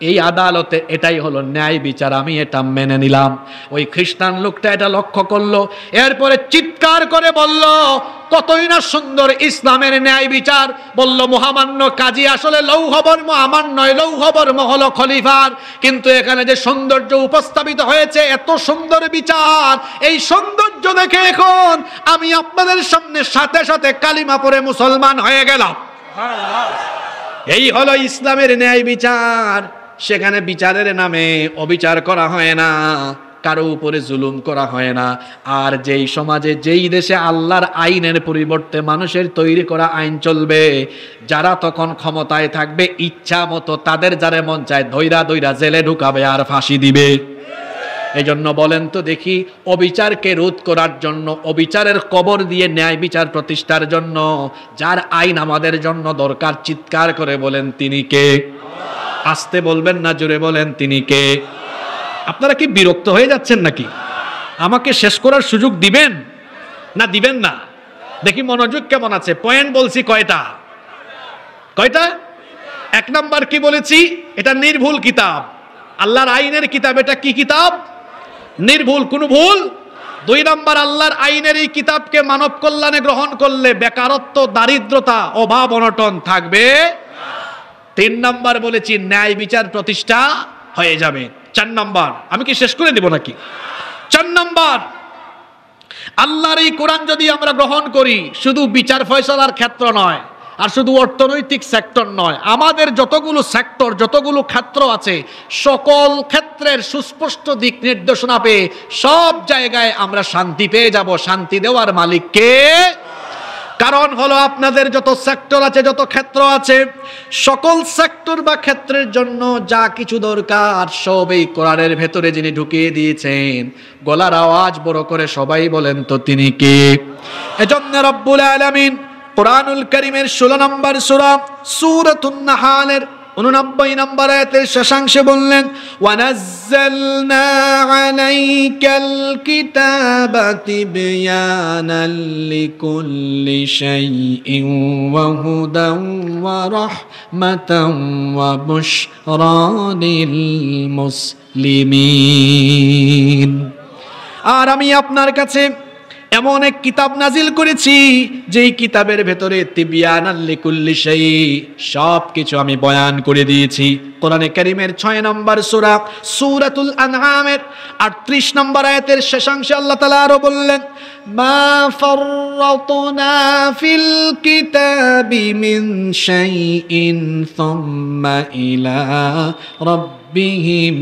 [SPEAKER 1] এই আদালতে এটাই হলো ন্যায় বিচার, আমি এটা মেনে নিলাম। ওই খ্রিস্টান লোকটা এটা লক্ষ্য করলো, এরপরে চিৎকার করে বলল, কতই না সুন্দর ইসলামের ন্যায় বিচার। বলল, মহামান্য কাজী, আসলে লৌহ বর্ম আমার নয়, লৌহ বর্ম হলো খলিফার। কিন্তু এখানে যে সৌন্দর্য উপস্থাপিত হয়েছে, এত সুন্দর বিচার, এই সৌন্দর্য দেখে এখন আমি আপনাদের সামনে সাথে সাথে কালিমা পড়ে মুসলমান হয়ে গেলাম। এই হলো ইসলামের ন্যায় বিচার। সেখানে বিচারের নামে অবিচার করা হয় না, কারো উপরে জুলুম করা হয় না। আর যেই সমাজে, যেই দেশে আল্লাহর আইনের পরিবর্তে মানুষের তৈরি করা আইন চলবে, যারা তখন ক্ষমতায় থাকবে, ইচ্ছা মতো তাদের যারে মন চায় ধৈরা ধৈরা জেলে ঢুকাবে আর ফাঁসি দিবে। এই জন্য বলেন তো দেখি, অবিচারকে রোধ করার জন্য, অবিচারের কবর দিয়ে ন্যায় বিচার প্রতিষ্ঠার জন্য যার আইন আমাদের জন্য দরকার, চিৎকার করে বলেন তিনি কে? আসতে বলবেন না, জোরে বলেন তিনি কে? আপনারা কি বিরক্ত হয়ে যাচ্ছেন নাকি? আমাকে শেষ করার সুযোগ দিবেন না দিবেন না? দেখি মনোযোগ কেমন আছে। পয়েন্ট বলছি কয়টা? কয়টা? 1 নাম্বার কি বলেছি? এটা নির্ভুল কিতাব, আল্লাহর আইনের কিতাব। এটা কি কিতাব? নির্ভুল, কোনো ভুল। 2 নাম্বার, আল্লাহর আইনের এই কিতাবকে মানব কল্যাণে গ্রহণ করলে বেকারত্ব, দারিদ্রতা, অভাব, অনটন থাকবে। 3 নাম্বার বলেছি ন্যায় বিচার প্রতিষ্ঠা হয়ে যাবে। 4 নাম্বার, আমি কি শেষ করে দেব নাকি? 4 নাম্বার, আল্লাহর এই কোরআন যদি আমরা গ্রহণ করি, শুধু বিচার ফয়সালার ক্ষেত্র নয়, আর শুধু অর্থনৈতিক সেক্টর নয়, আমাদের যতগুলো সেক্টর, যতগুলো ক্ষেত্র আছে, সকল ক্ষেত্রের সুস্পষ্ট দিক নির্দেশনা পেয়ে সব জায়গায় আমরা শান্তি পেয়ে যাব। শান্তি দেওয়ার মালিক কে? কারণ হলো আপনাদের যত সেক্টর আছে, যত ক্ষেত্র আছে, সকল সেক্টর বা ক্ষেত্রের জন্য যা কিছু দরকার সব এই কোরআনের ভেতরে যিনি ঢুকিয়ে দিয়েছেন। গলার আওয়াজ বড় করে সবাই বলেন তো তিনি কে? এজন্য রব্বুল আলামিন কোরআনুল কারীমের 16 নম্বর সূরা সূরাতুন নাহালের 89 নম্বর আয়াতের শেষাংশে বললেন, ওয়ানাজ্জালনা আলাইকাল কিতাবা তিবয়ানাল লিকুল্লি শাইইন ওয়া হুদান ওয়া রাহমাতান ওয়া বুশরা লিল মুসলিমিন। আর আমি আপনার কাছে এমন এক কিতাব নাজিল করেছি, যেই কিতাবের ভেতরে তিবয়ানাল লিকুল্লি শাই, সব কিছু আমি বয়ান করে দিয়েছি। কোরআনে কারীমের 6 নম্বর সূরা সূরাতুল আনআমের 38 নম্বর আয়াতের শেষাংশে আল্লাহ তাআলা আরো বললেন, মা ফাররাতনা ফিল কিতাবি মিন শাইইন সুম্মা ইলা রাব্বিহিম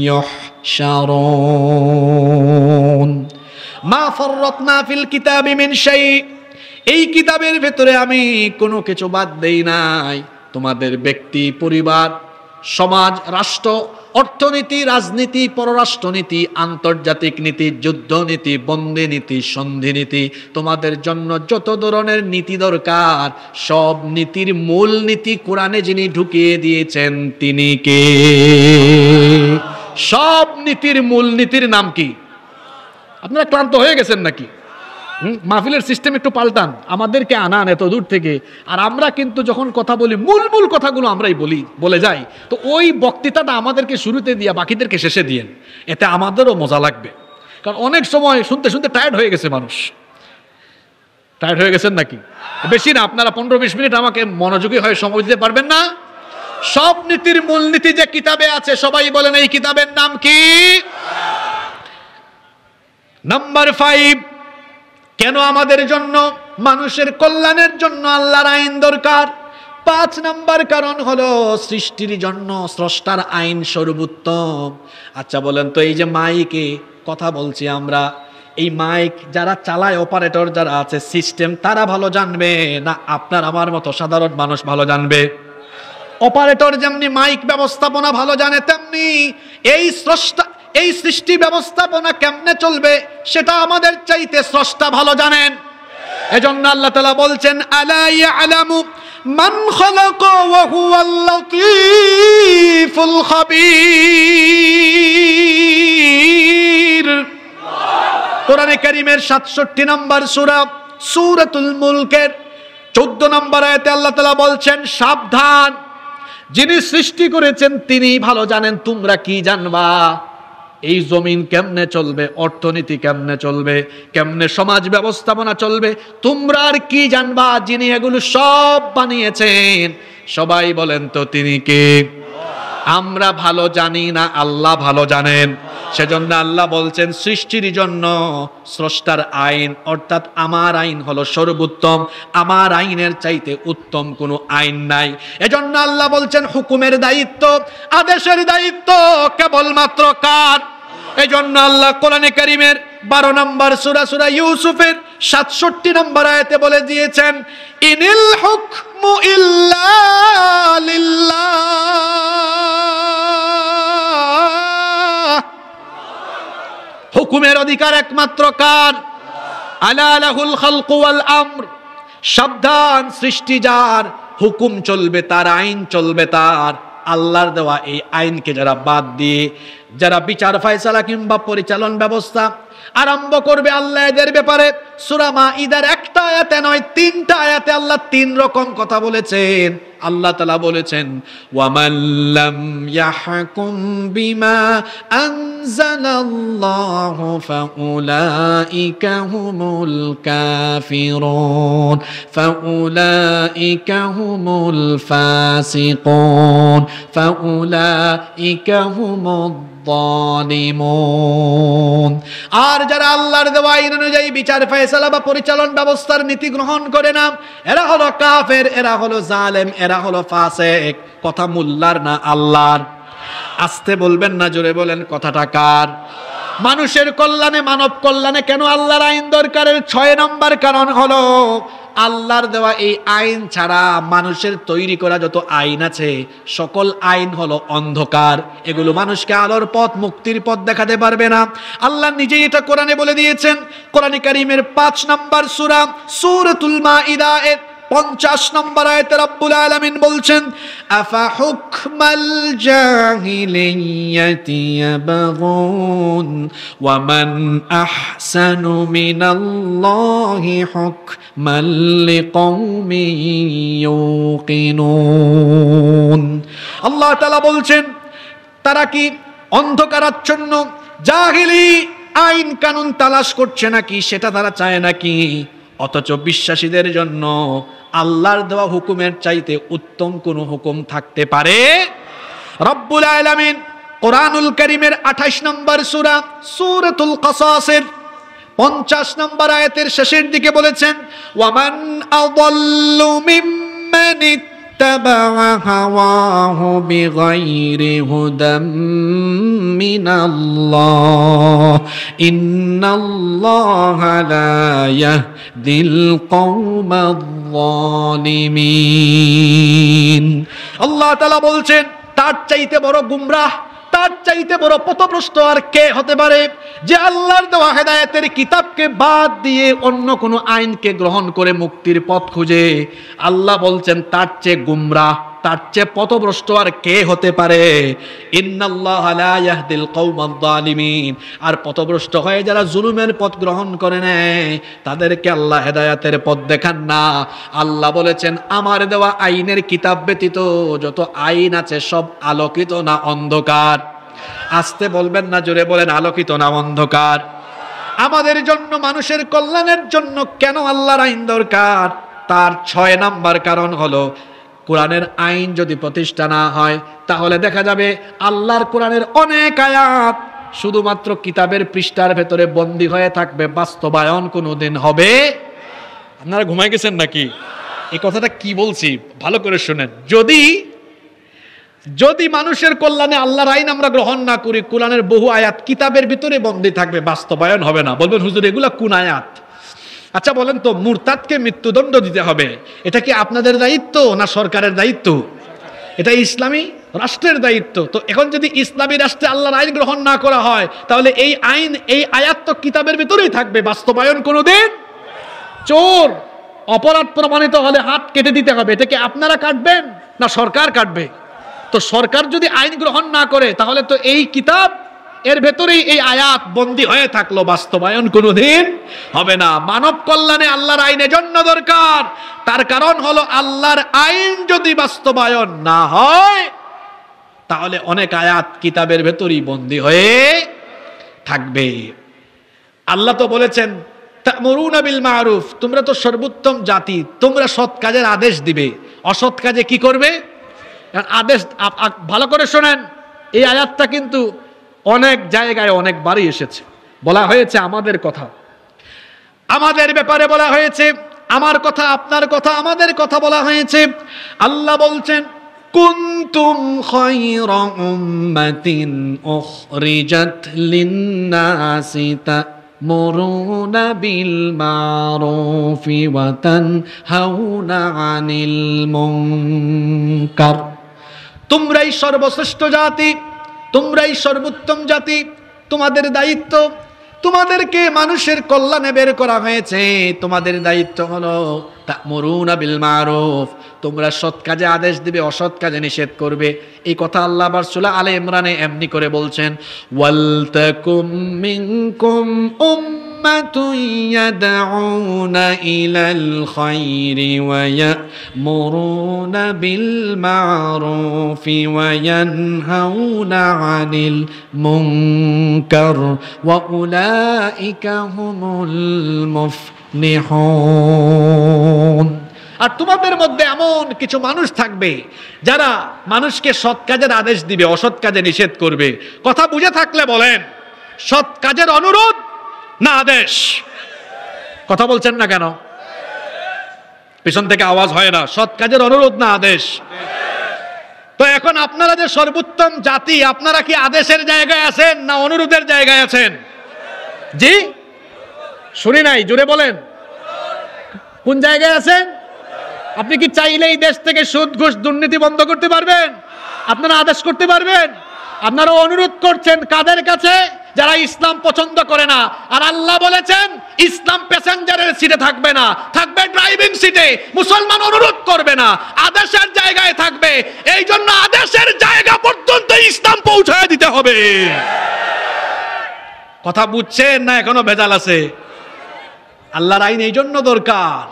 [SPEAKER 1] ইউহশারুন। মা ফাররাতনা ফিল কিতাবি মিন শাই, এই কিতাবের ভেতরে আমি কোনো কিছু বাদ দেই নাই। তোমাদের ব্যক্তি, পরিবার, সমাজ, রাষ্ট্র, অর্থনীতি, রাজনীতি, পররাষ্ট্রনীতি, আন্তর্জাতিক নীতি, যুদ্ধনীতি, বন্দী নীতি, সন্ধি নীতি, তোমাদের জন্য যত ধরনের নীতি দরকার, সব নীতির মূল নীতি কোরআনে যিনি ঢুকিয়ে দিয়েছেন তিনি কে? সব নীতির মূল নীতির নাম কি? আপনারা ক্লান্ত হয়ে গেছেন নাকি? মাহফিলের সিস্টেম একটু পাল্টান, আমাদেরকে আনান এত দূর থেকে। আর আমরা কিন্তু যখন কথা বলি, মূল কথাগুলো আমরাই বলে যাই। তো ওই বক্তৃতাটা আমাদেরকে শুরুতে দিয়া বাকিদেরকে শেষে দিয়েন, এতে আমাদেরও মজা লাগবে। কারণ অনেক সময় শুনতে শুনতে টায়ার্ড হয়ে গেছে মানুষ। টায়ার্ড হয়ে গেছেন নাকি? বেশি না, আপনারা 15-20 মিনিট আমাকে মনোযোগী হয়ে সময় দিতে পারবেন না? সব নীতির মূলনীতি যে কিতাবে আছে, সবাই বলেন এই কিতাবের নাম কি? নাম্বার 5, কেন আমাদের জন্য, মানুষের কল্যাণের জন্য আল্লাহর আইন দরকার? 5 নাম্বার কারণ হলো সৃষ্টির জন্য স্রষ্টার আইন সর্বোত্তম। আচ্ছা বলেন তো, এই যে মাইকে কথা বলছি আমরা, এই মাইক যারা চালায়, অপারেটর যারা আছে, সিস্টেম, তারা ভালো জানবে না আপনার আমার মতো সাধারণ মানুষ ভালো জানবে? অপারেটর যেমনি মাইক ব্যবস্থাপনা ভালো জানে, তেমনি এই স্রষ্টা, এই সৃষ্টি ব্যবস্থাপনা কেমনে চলবে সেটা আমাদের চাইতে স্রষ্টা ভালো জানেন। এজন্য আল্লাহ তাআলা বলছেন, আলা ইয়ালামু মান খালাকা ওয়া হুয়াল লাতীফুল খাবীর। কোরআনে কারীমের 67 নম্বর সূরা সূরাতুল মুলকের 14 নম্বর আয়াতে আল্লাহ তাআলা বলছেন, সাবধান, যিনি সৃষ্টি করেছেন তিনি ভালো জানেন, তোমরা কি জানবা? এই জমিন কেমনে চলবে, অর্থনীতি কেমনে চলবে, কেমনে সমাজ ব্যবস্থাপনা চলবে, তোমরা আর কি জানবা? যিনি এগুলো সব বানিয়েছেন, সবাই বলেন তো তিনি কে? আমরা ভালো জানি না, আল্লাহ ভালো জানেন। সেজন্য আল্লাহ বলছেন, সৃষ্টির জন্য স্রষ্টার আইন, অর্থাৎ আমার আইন হলো সর্বোত্তম, আমার আইনের চাইতে উত্তম কোনো আইন নাই। এজন্য আল্লাহ বলছেন, হুকুমের দায়িত্ব, আদেশের দায়িত্ব কেবলমাত্র কার? এজন্য আল্লাহ কোরআনে কারীমের 12 নম্বর সূরা সূরা ইউসুফের 67 নম্বর আয়াতে বলে দিয়েছেন, ইনিল হুকমু ইল্লা লিল্লাহ, হুকুমের অধিকার একমাত্র কার? আলা লাহুল খালকু ওয়াল আমর, সাবধান, সৃষ্টি যার, হুকুম চলবে তার, আইন চলবে তার, আল্লাহর দেওয়া এই আইনকে যারা বাদ দিয়ে যারা বিচার ফয়সালা কিংবা পরিচালন ব্যবস্থা আরম্ভ করবে, আল্লাহ এদের ব্যাপারে সূরা মাঈদার একটা আয়াতে নয় 3টা আয়াতে আল্লাহ 3 রকম কথা বলেছেন। আল্লাহ তাআলা বলেছেন, ওয়ামান লাম ইয়াহকুম বিমা আনজালাল্লাহু ফাউলাইকা হুমুল কাফিরুন ফাউলাইকা হুমুল ফাসিকুন ফাউলাইকা হুমুদ যালিমুন। আর যারা আল্লাহর দেওয়া আইন অনুযায়ী বিচার ফয়সালা বা পরিচালন ব্যবস্থার নীতি গ্রহণ করে না, এরা হলো কাফের, এরা হলো জালেম, এরা হলো ফাসিক। কথা মোল্লার না আল্লাহর। আস্তে বলবেন না, জোরে বলেন। কথাটা কার? মানুষের কল্যাণে, মানব কল্যাণে কেন আল্লাহর আইন দরকারের 6 নম্বর কারণ হলো আল্লাহর দেওয়া এই আইন ছাড়া মানুষের তৈরি করা যত আইন আছে সকল আইন হলো অন্ধকার। এগুলো মানুষকে আলোর পথ, মুক্তির পথ দেখাতে পারবে না। আল্লাহ নিজেই এটা কোরআনে বলে দিয়েছেন। কোরআনে কারীমের 5 নম্বর সূরা সূরাতুল মাঈদা 50 নম্বর আয়াতে রব্বুল আলামিন বলছেন, আফা হুকমাল জাহিলিয়াতি ইয়াবগুন ওয়া মান আহসানু মিনাল্লাহি হুকমান লিকওমিন ইউকিনুন। আল্লাহ তাআলা বলছেন, তারা কি অন্ধকারাচ্ছন্ন জাহিলি আইন কানুন তালাশ করছে নাকি? সেটা তারা চায় নাকি? অথচ বিশ্বাসীদের জন্য আল্লাহর দেওয়া হুকুমের চাইতে উত্তম কোন হুকুম থাকতে পারে? রব্বুল আলামিন কোরআনুল কারীমের 28 নম্বর সূরা সূরাতুল কাসাসের 50 নম্বর আয়াতের শেষের দিকে বলেছেন, ওয়ামান আযাল্লু মিম্মান ইত্তাবাআ হাওয়াহু বিগাইরি হুদাম মিনাল্লাহ ইন্নাল্লাহা লা ইয়াহদিল কওমায যালিমিন। আল্লাহ তাআলা বলছেন, তার চাইতে বড় গুমরাহ, তার চাইতে বড় পথভ্রষ্ট আর কে হতে পারে, যে আল্লাহর দেওয়া হেদায়েতের কিতাবকে বাদ দিয়ে অন্য কোনো আইনকে গ্রহণ করে মুক্তির পথ খুঁজে। আল্লাহ বলছেন, তার চেয়ে গুমরাহ, তার চেয়ে পথভ্রষ্ট আর কে হতে পারে? ইন্নাল্লাহা লা ইয়াহদিল কওমায যালিমিন। আর পথভ্রষ্ট হয়ে যারা জুলুমের পথ গ্রহণ করে নেয় তাদেরকে আল্লাহ হেদায়েতের পথ দেখান না। আল্লাহ বলেছেন, আমার দেওয়া আইনের কিতাব ব্যতীত যত আইন আছে সব আলোকিত না অন্ধকার? আস্তে বলবেন না, জোরে বলেন। আলোকিত না অন্ধকার? আমাদের জন্য, মানুষের কল্যাণের জন্য কেন আল্লাহর আইন দরকার? তার 6 নম্বর কারণ হলো, কোরআনের আইন যদি প্রতিষ্ঠা না হয় তাহলে দেখা যাবে আল্লাহর কোরআনের অনেক আয়াত শুধুমাত্র কিতাবের পৃষ্ঠার ভেতরে বন্দী হয়ে থাকবে, বাস্তবায়ন কোনোদিন হবে। আপনারা ঘুমাই গেছেন নাকি? এই কথাটা কি বলছি ভালো করে শুনেন। যদি মানুষের কল্যাণে আল্লাহর আইন আমরা গ্রহণ না করি, কোরআনের বহু আয়াত কিতাবের ভিতরে বন্দী থাকবে, বাস্তবায়ন হবে না। বলবেন, হুজুর এগুলা কোন আয়াত? আচ্ছা বলেন তো, মুরতাদকে মৃত্যুদণ্ড দিতে হবে, এটা কি আপনাদের দায়িত্ব না সরকারের দায়িত্ব? এটা ইসলামী রাষ্ট্রের দায়িত্ব। তো এখন যদি ইসলামী রাষ্ট্রে আল্লাহর আইন গ্রহণ না করা হয় তাহলে এই আইন, এই আয়াত তো কিতাবের ভিতরেই থাকবে, বাস্তবায়ন কোনোদিন। চোর অপরাধ প্রমাণিত হলে হাত কেটে দিতে হবে, এটা কি আপনারা কাটবেন না সরকার কাটবে? তো সরকার যদি আইন গ্রহণ না করে তাহলে তো এই কিতাব, এর ভেতরেই এই আয়াত বন্দী হয়ে থাকলো, বাস্তবায়ন কোনোদিন হবে না। মানব কল্যাণে আল্লাহর আইন এজন্য দরকার, তার কারণ হলো আল্লাহর আইন যদি বাস্তবায়ন না হয় তাহলে অনেক আয়াত কিতাবের ভেতরেই বন্দী হয়ে থাকবে। আল্লাহ তো বলেছেন, তা'মুরুনা বিল মা'রুফ, তোমরা তো সর্বোত্তম জাতি, তোমরা সৎ কাজের আদেশ দিবে, অসৎ কাজে কি করবে? আদেশ। ভালো করে শোনেন, এই আয়াতটা কিন্তু অনেক জায়গায় অনেকবারই এসেছে। বলা হয়েছে আমাদের কথা, আমাদের ব্যাপারে বলা হয়েছে, আমার কথা, আপনার কথা, আমাদের কথা বলা হয়েছে। আল্লাহ বলছেন, কুনতুম খায়রা উম্মাতিন উখরিজাত লিন-নাসি তা'মুরুনা বিল মা'রুফি ওয়া তানহাউনা আনিল মুনকার। তোমরাই সর্বশ্রেষ্ঠ জাতি, তোমরাই সর্বোত্তম জাতি, তোমাদের দায়িত্ব, তোমাদেরকে মানুষের কল্যাণে বের করা হয়েছে, তোমাদের দায়িত্ব হলো তা'মুরুনা বিল মারুফ, তোমরা সৎ কাজে আদেশ দিবে, অসৎ কাজে নিষেধ করবে। এই কথা আল্লাহ আবার সূরা আলে ইমরানে এমনি করে বলছেন, ওয়াল তাকুম মিনকুম উম্মাতুন ইয়াদউনা ইলাল খায়রি ওয়া ইয়া'মুরুনা বিল মারুফি ওয়া ইয়ানহাউনা আনিল মুনকার ওয়া উলাইকা হুমুল মুফলিহুন। আর তোমাদের মধ্যে এমন কিছু মানুষ থাকবে যারা মানুষকে সৎ কাজের আদেশ দিবে, অসৎ কাজে নিষেধ করবে। কথা বুঝে থাকলে বলেন, সৎ কাজের অনুরোধ না আদেশ? কথা বলছেন না কেন? পিছন থেকে আওয়াজ হয় না। সৎ কাজের অনুরোধ না আদেশ? তো এখন আপনারা যে সর্বোত্তম জাতি, আপনারা কি আদেশের জায়গায় আছেন না অনুরোধের জায়গায় আছেন? জি, শুনি নাই, জোরে বলেন। কোন জায়গায় আছেন? আপনি কি চাইলেই দেশ থেকে সুদ ঘুষ দুর্নীতি বন্ধ করতে পারবেন? আপনারা আদেশ করতে পারবেন? আপনারা অনুরোধ করছেন কাদের কাছে? যারা ইসলাম পছন্দ করে না। আর আল্লাহ বলেছেন ইসলাম প্যাসেঞ্জারের সিটে থাকবে না, থাকবে ড্রাইভিং সিটে। মুসলমান অনুরোধ করবে না, আদেশের জায়গায় থাকবে। এই জন্য আদেশের জায়গা পর্যন্ত ইসলাম পৌঁছায় দিতে হবে। কথা বুঝছেন না এখনো ভেজাল আছে? আল্লাহর আইন এই জন্য দরকার,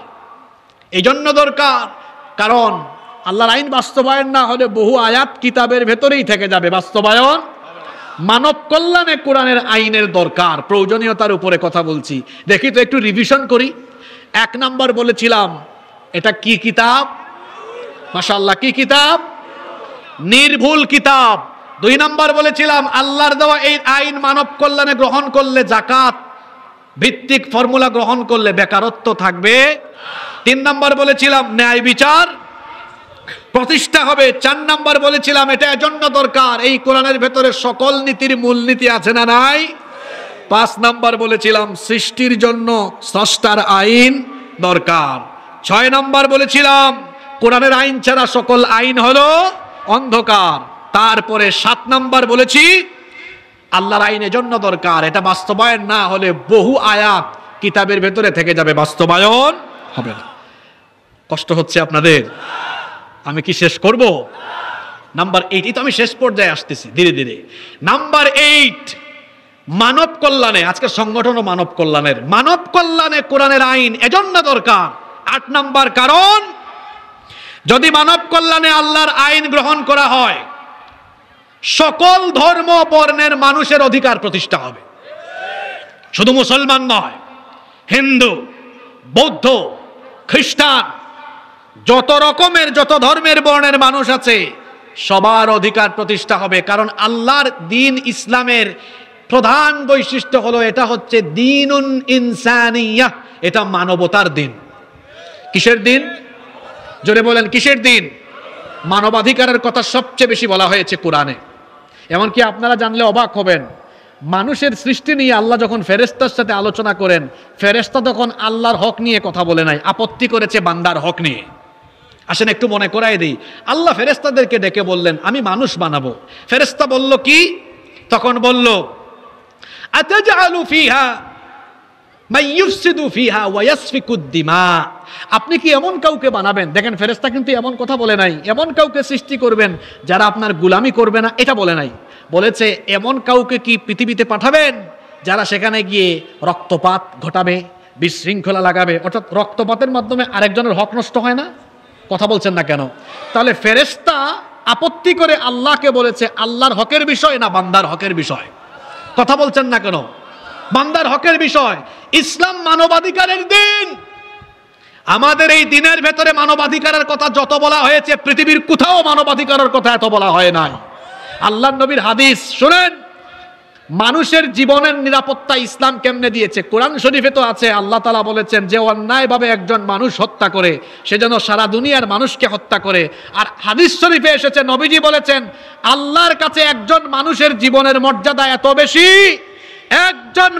[SPEAKER 1] এই জন্য দরকার, কারণ আল্লাহর আইন বাস্তবায়ন না হলে বহু আয়াত কিতাবের ভেতরেই থেকে যাবে। বাস্তবায়ন, মানব কল্যাণে কোরআনের আইনের দরকার, প্রয়োজনীয়তার উপরে কথা বলছি। দেখি তো একটু রিভিশন করি। 1 নাম্বার বলেছিলাম এটা কি কিতাব? মাশাআল্লাহ, কি কিতাব? নির্ভুল কিতাব। 2 নাম্বার বলেছিলাম আল্লাহর দেওয়া এই আইন মানব কল্যাণে গ্রহণ করলে, যাকাত ভিত্তিক ফর্মুলা গ্রহণ করলে বেকারত্ব থাকবে। 3 নাম্বার বলেছিলাম ন্যায় বিচার প্রতিষ্ঠা হবে। 4 নাম্বার বলেছিলাম এটা এজন্য দরকার, এই কোরআনের ভেতরে সকল নীতির মূলনীতি আছে না নাই? 5 নাম্বার বলেছিলাম সৃষ্টির জন্য স্রষ্টার আইন দরকার। 6 নাম্বার বলেছিলাম কোরআনের আইন ছাড়া সকল আইন হলো অন্ধকার। তারপরে 7 নাম্বার বলেছি আল্লাহর আইন এজন্য দরকার, এটা বাস্তবায়ন না হলে বহু আয়াত কিতাবের ভেতরে থেকে যাবে, বাস্তবায়ন হবে না। কষ্ট হচ্ছে আপনাদের? আমি কি শেষ করব? নাম্বার 8, তো আমি শেষ পর্যায়ে আসতেছি ধীরে ধীরে। নাম্বার 8, মানব কল্যাণে, আজকের সংগঠন ও মানব কল্যাণের, মানব কল্যাণে কোরআনের আইন এজন্য দরকার। 8 নাম্বার কারণ, যদি মানব কল্যাণে আল্লাহর আইন গ্রহণ করা হয়, সকল ধর্ম বর্ণের মানুষের অধিকার প্রতিষ্ঠা হবে। শুধু মুসলমান নয়, হিন্দু, বৌদ্ধ, খ্রিস্টান, যত রকমের যত ধর্মের বর্ণের মানুষ আছে সবার অধিকার প্রতিষ্ঠা হবে। কারণ আল্লাহর দিন ইসলামের প্রধান বৈশিষ্ট্য হলো এটা হচ্ছে দীনুন ইনসানিয়াহ, এটা মানবতার দিন। কিসের দিন? জোরে বলেন, কিসের দিন? মানবাধিকারের কথা সবচেয়ে বেশি বলা হয়েছে কোরআনে। এমনকি আপনারা জানলে অবাক হবেন, মানুষের সৃষ্টি নিয়ে আল্লাহ যখন ফেরেশতার সাথে আলোচনা করেন, ফেরেশতা তখন আল্লাহর হক নিয়ে কথা বলে নাই, আপত্তি করেছে বান্দার হক নিয়ে। আসেন একটু মনে করাই দিই। আল্লাহ ফেরেশতাদেরকে ডেকে বললেন আমি মানুষ বানাবো। ফেরেশতা বলল কি? তখন বলল আতাজআলু ফিহা মাইয়ুফসিদু ফিহা ওয়া ইয়াসফিকুদ দিমা। আপনি কি এমন কাউকে বানাবেন? দেখেন ফেরেশতা কিন্তু এমন কথা বলে নাই এমন কাউকে সৃষ্টি করবেন যারা আপনার গোলামি করবে না, এটা বলে নাই। বলেছে এমন কাউকে কি পৃথিবীতে পাঠাবেন যারা সেখানে গিয়ে রক্তপাত ঘটাবে, বিশৃঙ্খলা লাগাবে। অর্থাৎ রক্তপাতের মাধ্যমে আরেকজনের হক নষ্ট হয় না? কথা বলছেন না কেন? তাহলে ফেরেশতা আপত্তি করে আল্লাহকে বলেছে আল্লাহর হকের বিষয় না বান্দার হকের বিষয়? কথা বলছেন না কেন? বান্দার হকের বিষয়। ইসলাম মানবাধিকারের দিন। আমাদের এই দিনের ভেতরে মানবাধিকারের কথা যত বলা হয়েছে পৃথিবীর কোথাও মানবাধিকারের কথা এত বলা হয় নাই। আল্লাহর নবীর হাদিস শুনেন, মানুষের জীবনের নিরাপত্তা ইসলাম কেমনে দিয়েছে। কোরআন শরীফে তো আছে, আল্লাহ তাআলা বলেছেন যে অন্যায়ভাবে একজন মানুষ হত্যা করে সে যেন সারা দুনিয়ার মানুষকে হত্যা করে। আর হাদিস শরীফে এসেছে, নবীজি বলেছেন আল্লাহর কাছে একজন মানুষের জীবনের মর্যাদা এত বেশি, একজন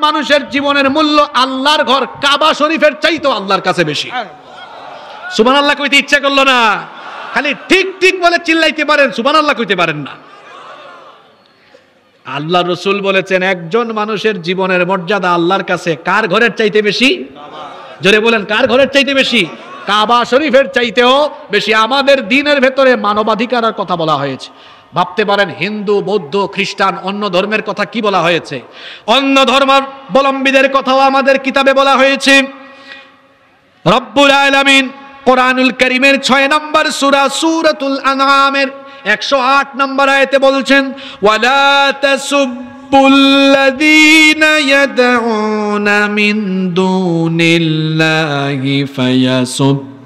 [SPEAKER 1] মানুষের জীবনের মূল্য আল্লাহর ঘর কাবা শরীফের চাইতেও আল্লাহর কাছে বেশি। সুবহানাল্লাহ কইতে ইচ্ছা করলো না, খালি ঠিক ঠিক বলে চিল্লাইতে পারেন, সুবহানাল্লাহ কইতে পারেন না। আল্লাহ রসুল বলেছেন একজন মানুষের জীবনের মর্যাদা আল্লাহর কাছে কার ঘরের চাইতে বেশি? জোরে বলেন, কার ঘরের চাইতে বেশি? কাবা শরীফের চাইতেও বেশি। আমাদের দ্বীনের ভেতরে মানবাধিকারের কথা বলা হয়েছে। ভাবতে পারেন হিন্দু, বৌদ্ধ, খ্রিস্টান, অন্য ধর্মের কথা কি বলা হয়েছে? অন্য ধর্মাবলম্বীদের কথাও আমাদের কিতাবে বলা হয়েছে। রব্বুল আলামিন কোরআনুল কারীমের 6 নম্বর সূরা সূরাতুল আনআমের 108 নম্বর আয়াতে বলছেন, ওয়ালা তাসুব্বুল্লাযীনা ইয়াদউনা মিন দুনিল্লাহি ফায়াসুব্বুল্লাহা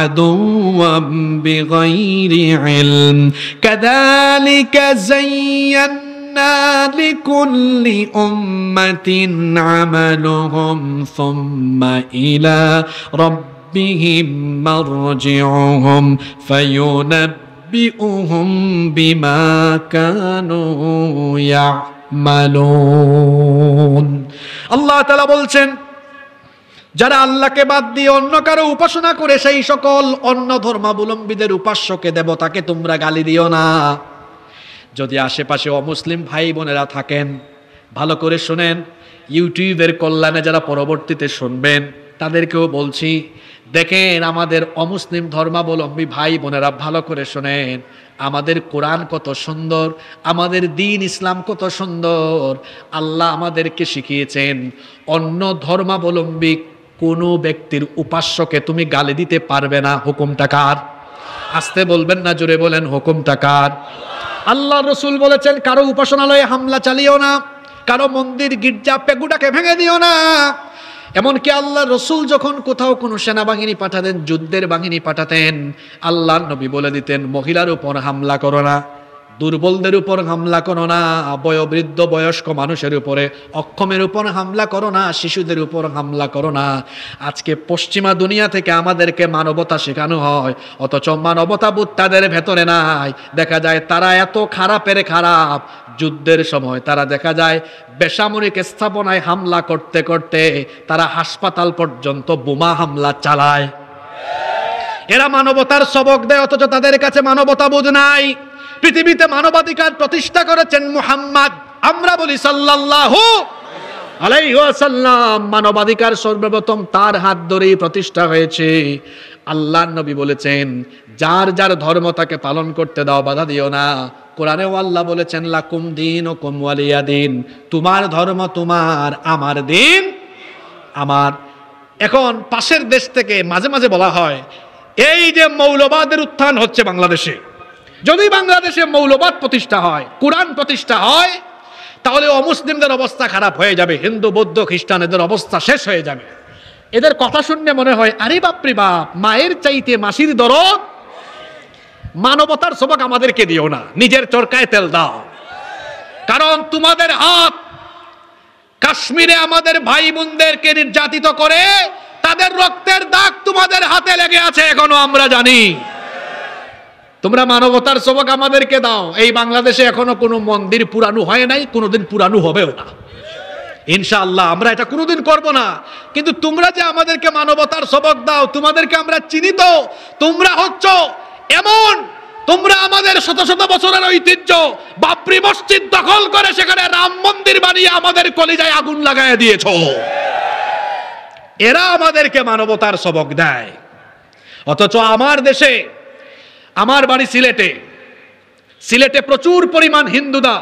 [SPEAKER 1] আদুওয়াম বিগাইরি ইলম কাযালিকা যায়্যানা লিকুল্লি উম্মাতিন আমালুহুম সুম্মা ইলা রাব্বিহিম মারজিউহুম ফায়ুনাব্বিউহুম বিমা কানু ইয়ামালুন। আল্লাহ তাআলা বলছেন, যারা আল্লাহকে বাদ দিয়ে অন্য কারো উপাসনা করে সেই সকল অন্য ধর্মাবলম্বীদের উপাস্যকে দেবতাকে তোমরা গালি দিও না। যদি আশেপাশে অমুসলিম ভাই বোনেরা থাকেন, ভালো করে শুনেন, ইউটিউবের কল্যাণে যারা পরবর্তীতে শুনবেন তাদেরকেও বলছি, দেখেন আমাদের অমুসলিম ধর্মাবলম্বী ভাই বোনেরা ভালো করে শুনেন, আমাদের কোরআন কত সুন্দর, আমাদের দ্বীন ইসলাম কত সুন্দর। আল্লাহ আমাদেরকে শিখিয়েছেন অন্য ধর্মাবলম্বী কোনো ব্যক্তির উপাস্যকে তুমি গালি দিতে পারবে না। হুকুমটা কার? আসতে বলবেন না, জোরে বলেন, হুকুমটা কার? আল্লাহ রসুল বলেছেন, কারো উপাসনালয়ে হামলা চালিও না, কারো মন্দির গির্জা পেগুটাকে ভেঙে দিও না। এমনকি আল্লাহ রসুল যখন কোথাও কোনো সেনাবাহিনী পাঠাতেন, যুদ্ধের বাহিনী পাঠাতেন, আল্লাহ নবী বলে দিতেন, মহিলার উপর হামলা করো না, দুর্বলদের উপর হামলা করো না, বয়োবৃদ্ধ বয়স্ক মানুষের উপরে, অক্ষমের উপর হামলা করো না, শিশুদের উপর হামলা করো না। আজকে পশ্চিমা দুনিয়া থেকে আমাদেরকে মানবতা শেখানো হয়, অথচ মানবতাবোধ তাদের ভেতরে নাই। দেখা যায় তারা এত খারাপের খারাপ, যুদ্ধের সময় তারা দেখা যায় বেসামরিক স্থাপনায় হামলা করতে করতে তারা হাসপাতাল পর্যন্ত বোমা হামলা চালায়। এরা মানবতার সবক দেয়, অথচ তাদের কাছে মানবতাবোধ নাই। পৃথিবীতে মানবাধিকার প্রতিষ্ঠা করেছেন মুহাম্মদ, আমরা বলি সাল্লাল্লাহু আলাইহি ওয়াসাল্লাম। মানবাধিকার সর্বপ্রথম তার হাত ধরেই প্রতিষ্ঠা হয়েছে। আল্লাহর নবী বলেছেন, যার যার ধর্ম তাকে পালন করতে দাও, বাধা দিও না। কোরআনেও আল্লাহ বলেছেন, লাকুম দীনুকুম ওয়ালিয়া দীন, তোমার ধর্ম তোমার, আমার দিন আমার। এখন পাশের দেশ থেকে মাঝে মাঝে বলা হয়, এই যে মৌলবাদের উত্থান হচ্ছে বাংলাদেশে, যদি বাংলাদেশে মৌলবাদ প্রতিষ্ঠা হয়, কোরআন প্রতিষ্ঠা হয়, তাহলে অমুসলিমদের অবস্থা খারাপ হয়ে যাবে, হিন্দু বৌদ্ধ খ্রিস্টানদের অবস্থা শেষ হয়ে যাবে। এদের কথা শুনলে মনে হয়, আরে বাপরে বাপ, মায়ের চাইতে মাসির দরদ। মানবতার সবক আমাদেরকে দিও না, নিজের চরকায় তেল দাও। কারণ তোমাদের হাত কাশ্মীরে আমাদের ভাই বোনদেরকে নির্যাতিত করে, তাদের রক্তের দাগ তোমাদের হাতে লেগে আছে, এখনো আমরা জানি। তোমরা মানবতার সবক আমাদেরকে দাও। এই বাংলাদেশে এখনো কোনো মন্দির পুরানো হয় নাই, কোনোদিন পুরানো হবেও না ইনশাআল্লাহ। আমরা এটা কোনোদিন করব না। কিন্তু তোমরা যে আমাদেরকে মানবতার সবক দাও, তোমাদেরকে আমরা চিনি তো। তোমরা হচ্ছ এমন, তোমরা আমাদের শত শত বছরের ঐতিহ্য বাবরি মসজিদ দখল করে সেখানে রাম মন্দির বানিয়ে আমাদের কলিজায় আগুন লাগায় দিয়েছ। এরা আমাদেরকে মানবতার সবক দেয়, অথচ আমার দেশে, আমার বাড়ি সিলেটে, সিলেটে প্রচুর পরিমাণ হিন্দুরা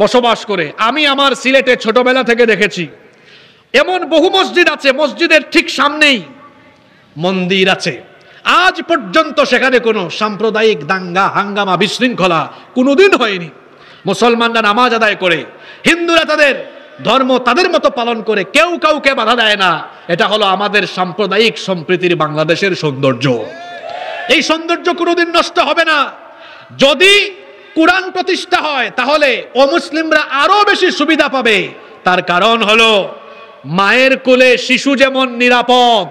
[SPEAKER 1] বসবাস করে। আমি আমার সিলেটে ছোটবেলা থেকে দেখেছি এমন বহু মসজিদ আছে, মসজিদের ঠিক সামনেই মন্দির আছে। আজ পর্যন্ত সেখানে কোনো সাম্প্রদায়িক দাঙ্গা হাঙ্গামা বিশৃঙ্খলা কোনোদিন হয়নি। মুসলমানরা নামাজ আদায় করে, হিন্দুরা তাদের ধর্ম তাদের মতো পালন করে, কেউ কাউকে বাধা দেয় না। এটা হলো আমাদের সাম্প্রদায়িক সম্প্রীতির বাংলাদেশের সৌন্দর্য। এই সৌন্দর্য কোনোদিন নষ্ট হবে না। যদি কোরআন প্রতিষ্ঠা হয় তাহলে অমুসলিমরা আরো বেশি সুবিধা পাবে। তার কারণ হলো, মায়ের কোলে শিশু যেমন নিরাপদ,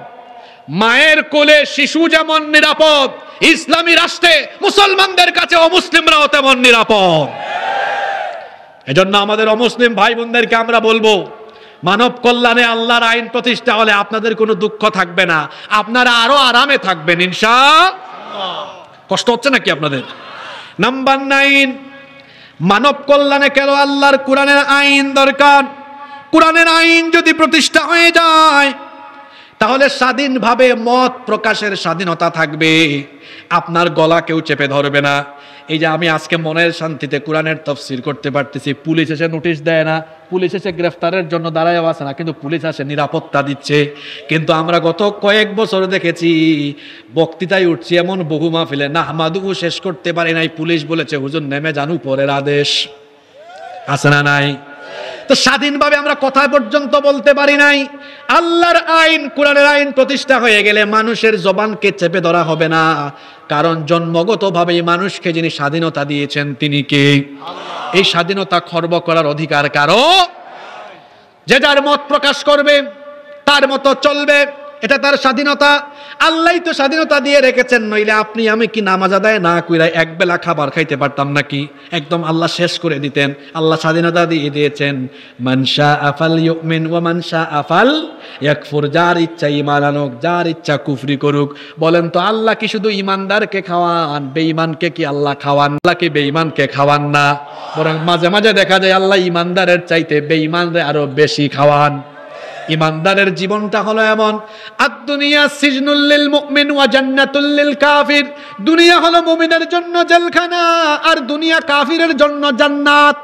[SPEAKER 1] মায়ের কোলে শিশু যেমন নিরাপদ, ইসলামী রাষ্ট্রে মুসলমানদের কাছে অমুসলিমরাও তেমন নিরাপদ। এজন্য আমাদের অমুসলিম ভাই বোনদেরকে আমরা বলবো, মানব কল্যাণে আল্লাহর আইন প্রতিষ্ঠা হলে আপনাদের কোনো দুঃখ থাকবে না, আপনারা আরো আরামে থাকবেন ইনশাআল্লাহ। কষ্ট হচ্ছে নাকি আপনাদের? নাম্বার 9, মানব কল্যাণে কেন আল্লাহর কোরআনের আইন দরকার? কোরআনের আইন যদি প্রতিষ্ঠা হয়ে যায় তাহলে স্বাধীনভাবে মত প্রকাশের স্বাধীনতা থাকবে, আপনার গলা কেউ চেপে ধরবে না। এই যে আমি আজকে মনের শান্তিতে কোরআনের তাফসীর করতে পারতেছি, পুলিশ এসে নোটিশ দেয় না, পুলিশ এসে গ্রেফতারের জন্য দাঁড়ায় আছে না, কিন্তু পুলিশ আসে নিরাপত্তা দিচ্ছে। কিন্তু আমরা গত কয়েক বছর দেখেছি বক্তৃতায় উঠছি এমন বহু মাহফিলে নাহমাদুহু শেষ করতে পারি নাই, পুলিশ বলেছে হুজুর নেমে যান, উপরের আদেশ। আছে না নাই? তো স্বাধীনভাবে আমরা কথা পর্যন্ত বলতে পারি নাই। আল্লাহর আইন, কোরআনের আইন প্রতিষ্ঠা হয়ে গেলে মানুষের জবানকে চেপে ধরা হবে না, কারণ জন্মগতভাবে মানুষকে যিনি স্বাধীনতা দিয়েছেন তিনি কে? আল্লাহ। এই স্বাধীনতা খর্ব করার অধিকার কারো? যে যার মত প্রকাশ করবে, তার মতো চলবে, এটা তার স্বাধীনতা। আল্লাহই তো স্বাধীনতা দিয়ে রেখেছেন, নইলে আপনি আমি কি নামাজ আদায় না কইরা এক বেলা খাবার খাইতে পারতাম নাকি? একদম আল্লাহ শেষ করে দিতেন। আল্লাহ স্বাধীনতা দিয়ে দিয়েছেন, মান শাআ ফালইউমিন ওয়া মান শাআ ফালইয়াকফুর, যার ইচ্ছা ঈমান আনুক, যার ইচ্ছা কুফরি করুক। বলেন তো আল্লাহ কি শুধু ঈমানদারকে খাওয়ান, বেঈমানকে কি আল্লাহ খাওয়ান? আল্লাহ কি বেঈমানকে খাওয়ান না? বরং মাঝে মাঝে দেখা যায় আল্লাহ ঈমানদারের চাইতে বেঈমানদের আরো বেশি খাওয়ান। ইমানদারের জীবনটা হলো এমন, আদ-দুনিয়া সিজনুল লিল মুমিন ওয়া জান্নাতুল লিল কাফির। দুনিয়া হলো মুমিনের জন্য জেলখানা, আর দুনিয়া কাফিরের জন্য জান্নাত।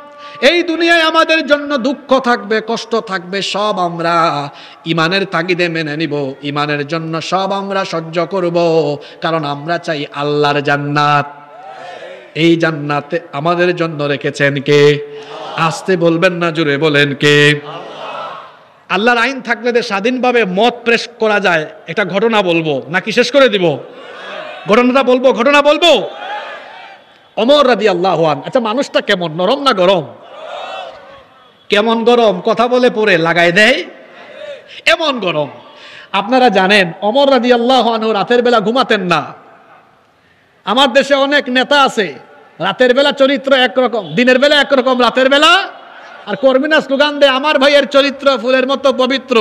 [SPEAKER 1] এই দুনিয়ায় আমাদের জন্য দুঃখ থাকবে, কষ্ট থাকবে, সব আমরা ইমানের তাগিদে মেনে নিব, ইমানের জন্য সব আমরা সহ্য করব, কারণ আমরা চাই আল্লাহর জান্নাত। এই জান্নাতে আমাদের জন্য রেখেছেন কে? আস্তে বলবেন না, জোরে বলেন কে? আল্লাহর আইন থাকলে যে স্বাধীনভাবে মত পেশ করা যায়, একটা ঘটনা বলবো নাকি শেষ করে দিব? ঘটনাটা বলবো, ঘটনা বলবো। ওমর রাদিয়াল্লাহু আনহু, আচ্ছা মানুষটা কেমন, নরম না গরম? কেমন গরম, কথা বলে পরে লাগাই দেয় এমন গরম। আপনারা জানেন ওমর রাদিয়াল্লাহু আনহু রাতের বেলা ঘুমাতেন না। আমার দেশে অনেক নেতা আছে, রাতের বেলা চরিত্র একরকম, দিনের বেলা একরকম, রাতের বেলা আর কর্মীরা স্লোগান দেয় আমার ভাইয়ের চরিত্র ফুলের মতো পবিত্র,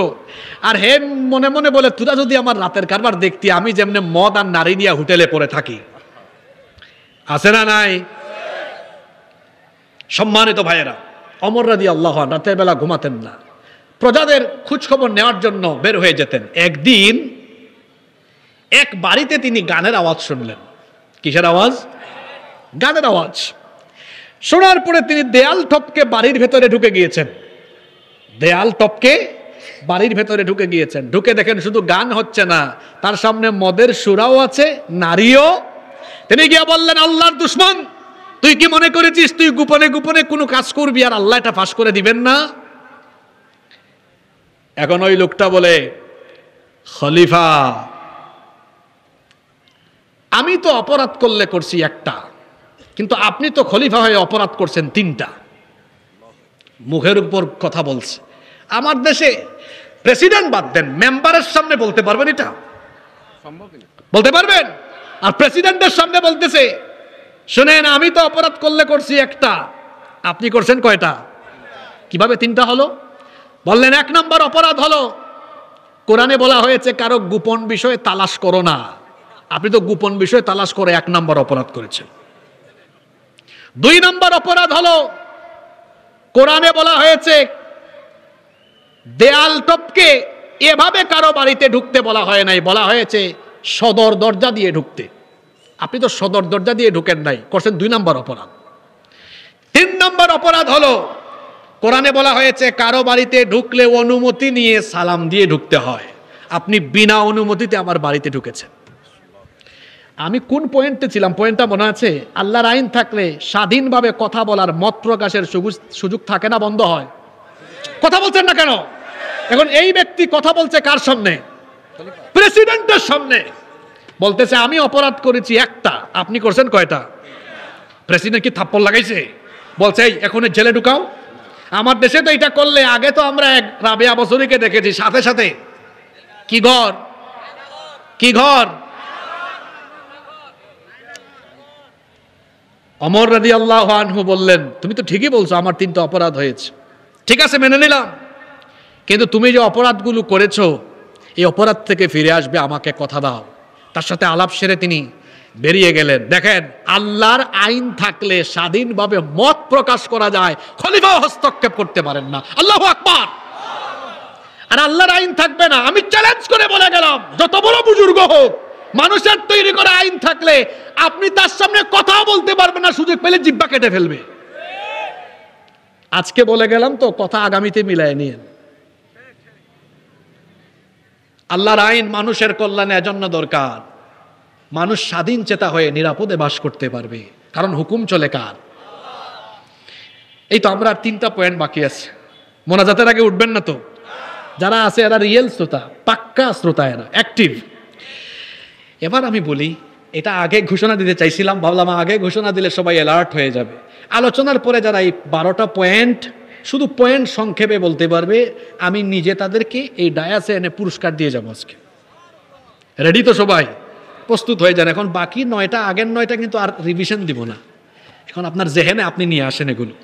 [SPEAKER 1] আর হে মনে মনে বলে তোরা যদি আমার রাতের কারবার দেখতি, আমি যেমনে মদ আর নারী নিয়ে হোটেলে পড়ে থাকি। আছে না নাই? সম্মানিত ভাইয়েরা, ওমর রাদিয়াল্লাহু আনহু রাতের বেলা ঘুমাতেন না, প্রজাদের খোঁজ খবর নেওয়ার জন্য বের হয়ে যেতেন। একদিন এক বাড়িতে তিনি গানের আওয়াজ শুনলেন। কিসের আওয়াজ? গানের আওয়াজ। শোনার পরে তিনি দেয়াল টপকে বাড়ির ভেতরে ঢুকে গিয়েছেন। দেয়াল টপকে বাড়ির ভেতরে ঢুকে গিয়েছেন। ঢুকে দেখেন শুধু গান হচ্ছে না, তার সামনে মদের সুরাও আছে, নারীও। তিনি গিয়ে বললেন, আল্লাহর দুশমন, তুই কি মনে করেছিস তুই গোপনে গোপনে কোনো কাজ করবি আর আল্লাহ এটা ফাঁস করে দিবেন না? এখন ওই লোকটা বলে, খলিফা আমি তো অপরাধ করলে করছি একটা, কিন্তু আপনি তো খলিফা হয়ে অপরাধ করছেন তিনটা। মুখের উপর কথা বলছে। আমার দেশে প্রেসিডেন্ট বাদ দেন, মেম্বারের সামনে বলতে পারবেন এটা? বলতে পারবেন? আর প্রেসিডেন্টের সামনে বলতেছে, শুনেন আমি তো অপরাধ করলে করছি একটা, আপনি করছেন কয়টা? কিভাবে তিনটা হলো? বললেন এক নম্বর অপরাধ হলো, কোরআনে বলা হয়েছে কারো গোপন বিষয়ে তালাশ করো না, আপনি তো গোপন বিষয়ে তালাশ করে এক নম্বর অপরাধ করেছেন। দুই নম্বর অপরাধ হলো, কোরআনে বলা হয়েছে দেয়াল টপকে এভাবে কারো বাড়িতে ঢুকতে বলা হয় নাই, বলা হয়েছে সদর দরজা দিয়ে ঢুকতে, আপনি তো সদর দরজা দিয়ে ঢুকেন নাই, করছেন দুই নম্বর অপরাধ। তিন নম্বর অপরাধ হলো, কোরআনে বলা হয়েছে কারো বাড়িতে ঢুকলে অনুমতি নিয়ে সালাম দিয়ে ঢুকতে হয়, আপনি বিনা অনুমতিতে আমার বাড়িতে ঢুকেছেন। আমি কোন পয়েন্টে ছিলাম? পয়েন্টটা মনে আছে? আল্লাহর আইন থাকলে স্বাধীনভাবে কথা বলার, মত প্রকাশের সুযোগ থাকে না, বন্ধ হয়। কথা বলছেন না কেন? এখন এই ব্যক্তি কথা বলছে কার সামনে? প্রেসিডেন্টের সামনে। বলতেছে আমি অপরাধ করেছি একটা, আপনি করছেন কয়টা? প্রেসিডেন্ট কি থাপ্পড় লাগাইছে? বলছে এই এখন জেলে ঢুকাও। আমার দেশে তো এটা করলে, আগে তো আমরা এক রাবেয়া বছরীকে দেখেছি সাথে সাথে কি ঘর, কি ঘর। ওমর রাদিয়াল্লাহু আনহু বললেন, তুমি তো ঠিকই বলছো, আমার তিনটা অপরাধ হয়েছে, ঠিক আছে মেনে নিলাম, কিন্তু তুমি যে অপরাধগুলো করেছো এই অপরাধ থেকে ফিরে আসবে, আমাকে কথা দাও। তার সাথে আলাপ সেরে তিনি বেরিয়ে গেলেন। দেখেন আল্লাহর আইন থাকলে স্বাধীনভাবে মত প্রকাশ করা যায়, খলিফা হস্তক্ষেপ করতে পারেন না। আল্লাহু আকবার। আর আল্লাহর আইন থাকবে না। আমি চ্যালেঞ্জ করে বলে গেলাম, যত বড় বুজুর্গ হোক, মানুষের তৈরি করা আইন থাকলে আপনি তার সামনে কথাও বলতে পারবেন না, সুযোগ পেলে জিহ্বা কেটে ফেলবে। আজকে বলে গেলাম তো, কথা আগামীতে মিলায় নিয়েন। আল্লাহর আইন মানুষের কল্যাণে এজন্য দরকার, মানুষ স্বাধীন চেতা হয়ে নিরাপদে বাস করতে পারবে, কারণ হুকুম চলে কার? এই তো আমরা 3টা পয়েন্ট বাকি আছে। মোনাজাতের আগে উঠবেন না তো? যারা আছে এরা রিয়েল শ্রোতা, পাক্কা শ্রোতা, এরা অ্যাক্টিভ। এবার আমি বলি, এটা আগে ঘোষণা দিতে চাইছিলাম, ভাবলাম আগে ঘোষণা দিলে সবাই অ্যালার্ট হয়ে যাবে। আলোচনার পরে যারা এই 12টা পয়েন্ট শুধু পয়েন্ট সংক্ষেপে বলতে পারবে, আমি নিজে তাদেরকে এই ডায়াসে এনে পুরস্কার দিয়ে যাবো আজকে। রেডি তো সবাই? প্রস্তুত হয়ে যান। এখন বাকি 9টা, আগের 9টা কিন্তু আর রিভিশন দিব না, এখন আপনার জেহেনে আপনি নিয়ে আসেন এগুলো।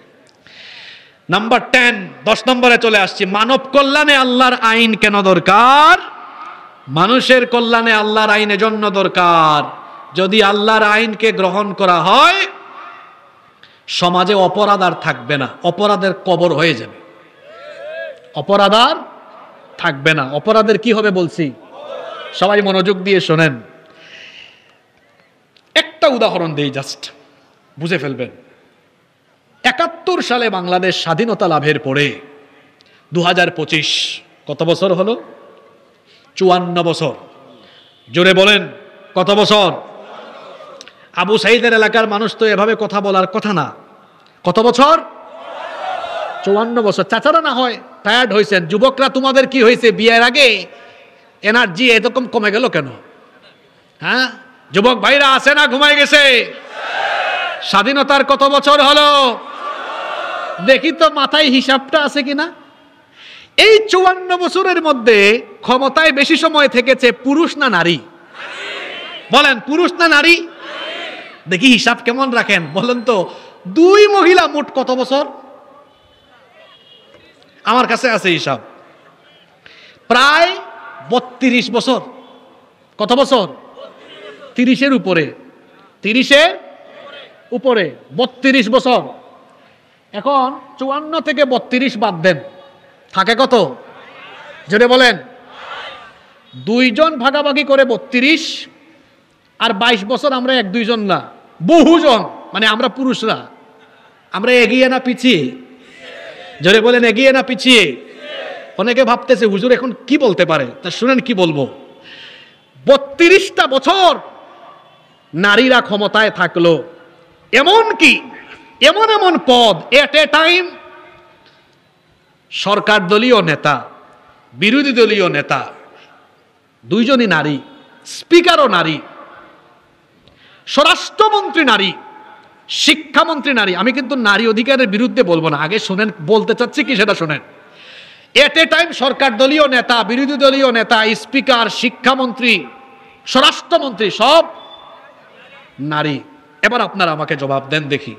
[SPEAKER 1] নাম্বার 10, 10 নম্বরে চলে আসছি। মানব কল্যাণে আল্লাহর আইন কেন দরকার? মানুষের কল্যাণে আল্লাহর আইন এজন্য দরকার, যদি আল্লাহর আইনকে গ্রহণ করা হয় সমাজে অপরাধ আর থাকবে না, অপরাধের কবর হয়ে যাবে। অপরাধ আর থাকবে না। অপরাধের কি হবে বলছি? সবাই মনোযোগ দিয়ে শোনেন। একটা উদাহরণ দেই, জাস্ট বুঝে ফেলবেন। 71 সালে বাংলাদেশ স্বাধীনতা লাভের পরে 2025 কত বছর হলো? 54 বছর। জোরে বলেন, কত বছর? আবু সাইদের এলাকার মানুষ তো এভাবে কথা বলার কথা না। কত বছর? 54 বছর। চাচারা না হয় টায়ার্ড হয়েছেন, যুবকরা তোমাদের কি হয়েছে? বিয়ের আগে এনার্জি এরকম কমে গেল কেন? হ্যাঁ, যুবক ভাইরা আছে না ঘুমায় গেছে? স্বাধীনতার কত বছর হলো দেখি তো, মাথায় হিসাবটা আছে কিনা। এই 54 বছরের মধ্যে ক্ষমতায় বেশি সময় থেকেছে পুরুষ না নারী? বলেন, পুরুষ না নারী? দেখি হিসাব কেমন রাখেন বলেন তো। 2 মহিলা মোট কত বছর? আমার কাছে আছে হিসাব, প্রায় 32 বছর। কত বছর? 30-এর উপরে। 30-এর উপরে 32 বছর। এখন 54 থেকে 32 বাদ দেন, থাকে কত? জোরে বলেন। 2 জন ভাগাভাগি করে 32, আর 22 বছর আমরা 1-2 জন না, বহুজন, মানে আমরা পুরুষরা। আমরা এগিয়ে না পিছিয়ে? জোরে বলেন, এগিয়ে না পিছিয়ে? অনেকে ভাবতেছে হুজুর এখন কি বলতে পারে, তা শুনেন কি বলবো। 32টা বছর নারীরা ক্ষমতায় থাকলো, এমন কি এমন এমন পদ এট এ টাইম, সরকার দলীয় নেতা, বিরোধী দলীয় নেতা 2 জনই নারী, স্পিকারও নারী, স্বরাষ্ট্রমন্ত্রী নারী, শিক্ষামন্ত্রী নারী। আমি কিন্তু নারী অধিকারের বিরুদ্ধে বলবো না, আগে শুনেন বলতে চাচ্ছি কি সেটা শুনেন। এট এ টাইম সরকার দলীয় নেতা, বিরোধী দলীয় নেতা, স্পিকার, শিক্ষামন্ত্রী, স্বরাষ্ট্রমন্ত্রী সব নারী। এবার আপনারা আমাকে জবাব দেন দেখি,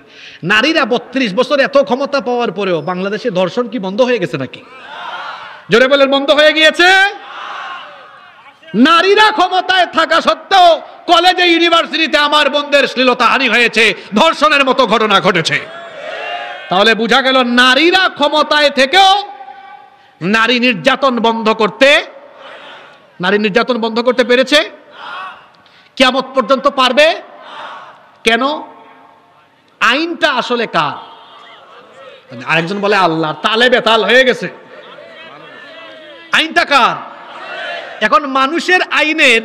[SPEAKER 1] নারীরা 32 বছর এত ক্ষমতা পাওয়ার পরেও বাংলাদেশে ধর্ষণ কি বন্ধ হয়ে গেছে নাকি? জোরে বলেন, বন্ধ হয়ে গিয়েছে? নারীরা ক্ষমতায় থাকা সত্ত্বেও কলেজে, ইউনিভার্সিটিতে আমার বোনদের শ্লীলতাহানি হয়েছে, ধর্ষণের মতো ঘটনা ঘটেছে। তাহলে বোঝা গেল নারীরা ক্ষমতায় থেকেও নারী নির্যাতন বন্ধ করতে পেরেছে? কিয়ামত পর্যন্ত পারবে? কেন? আইনটা আসলে কার? আরেকজন বলে আল্লাহর, তালে বেতাল হয়ে গেছে। আইনটা কার? এখন মানুষের আইনের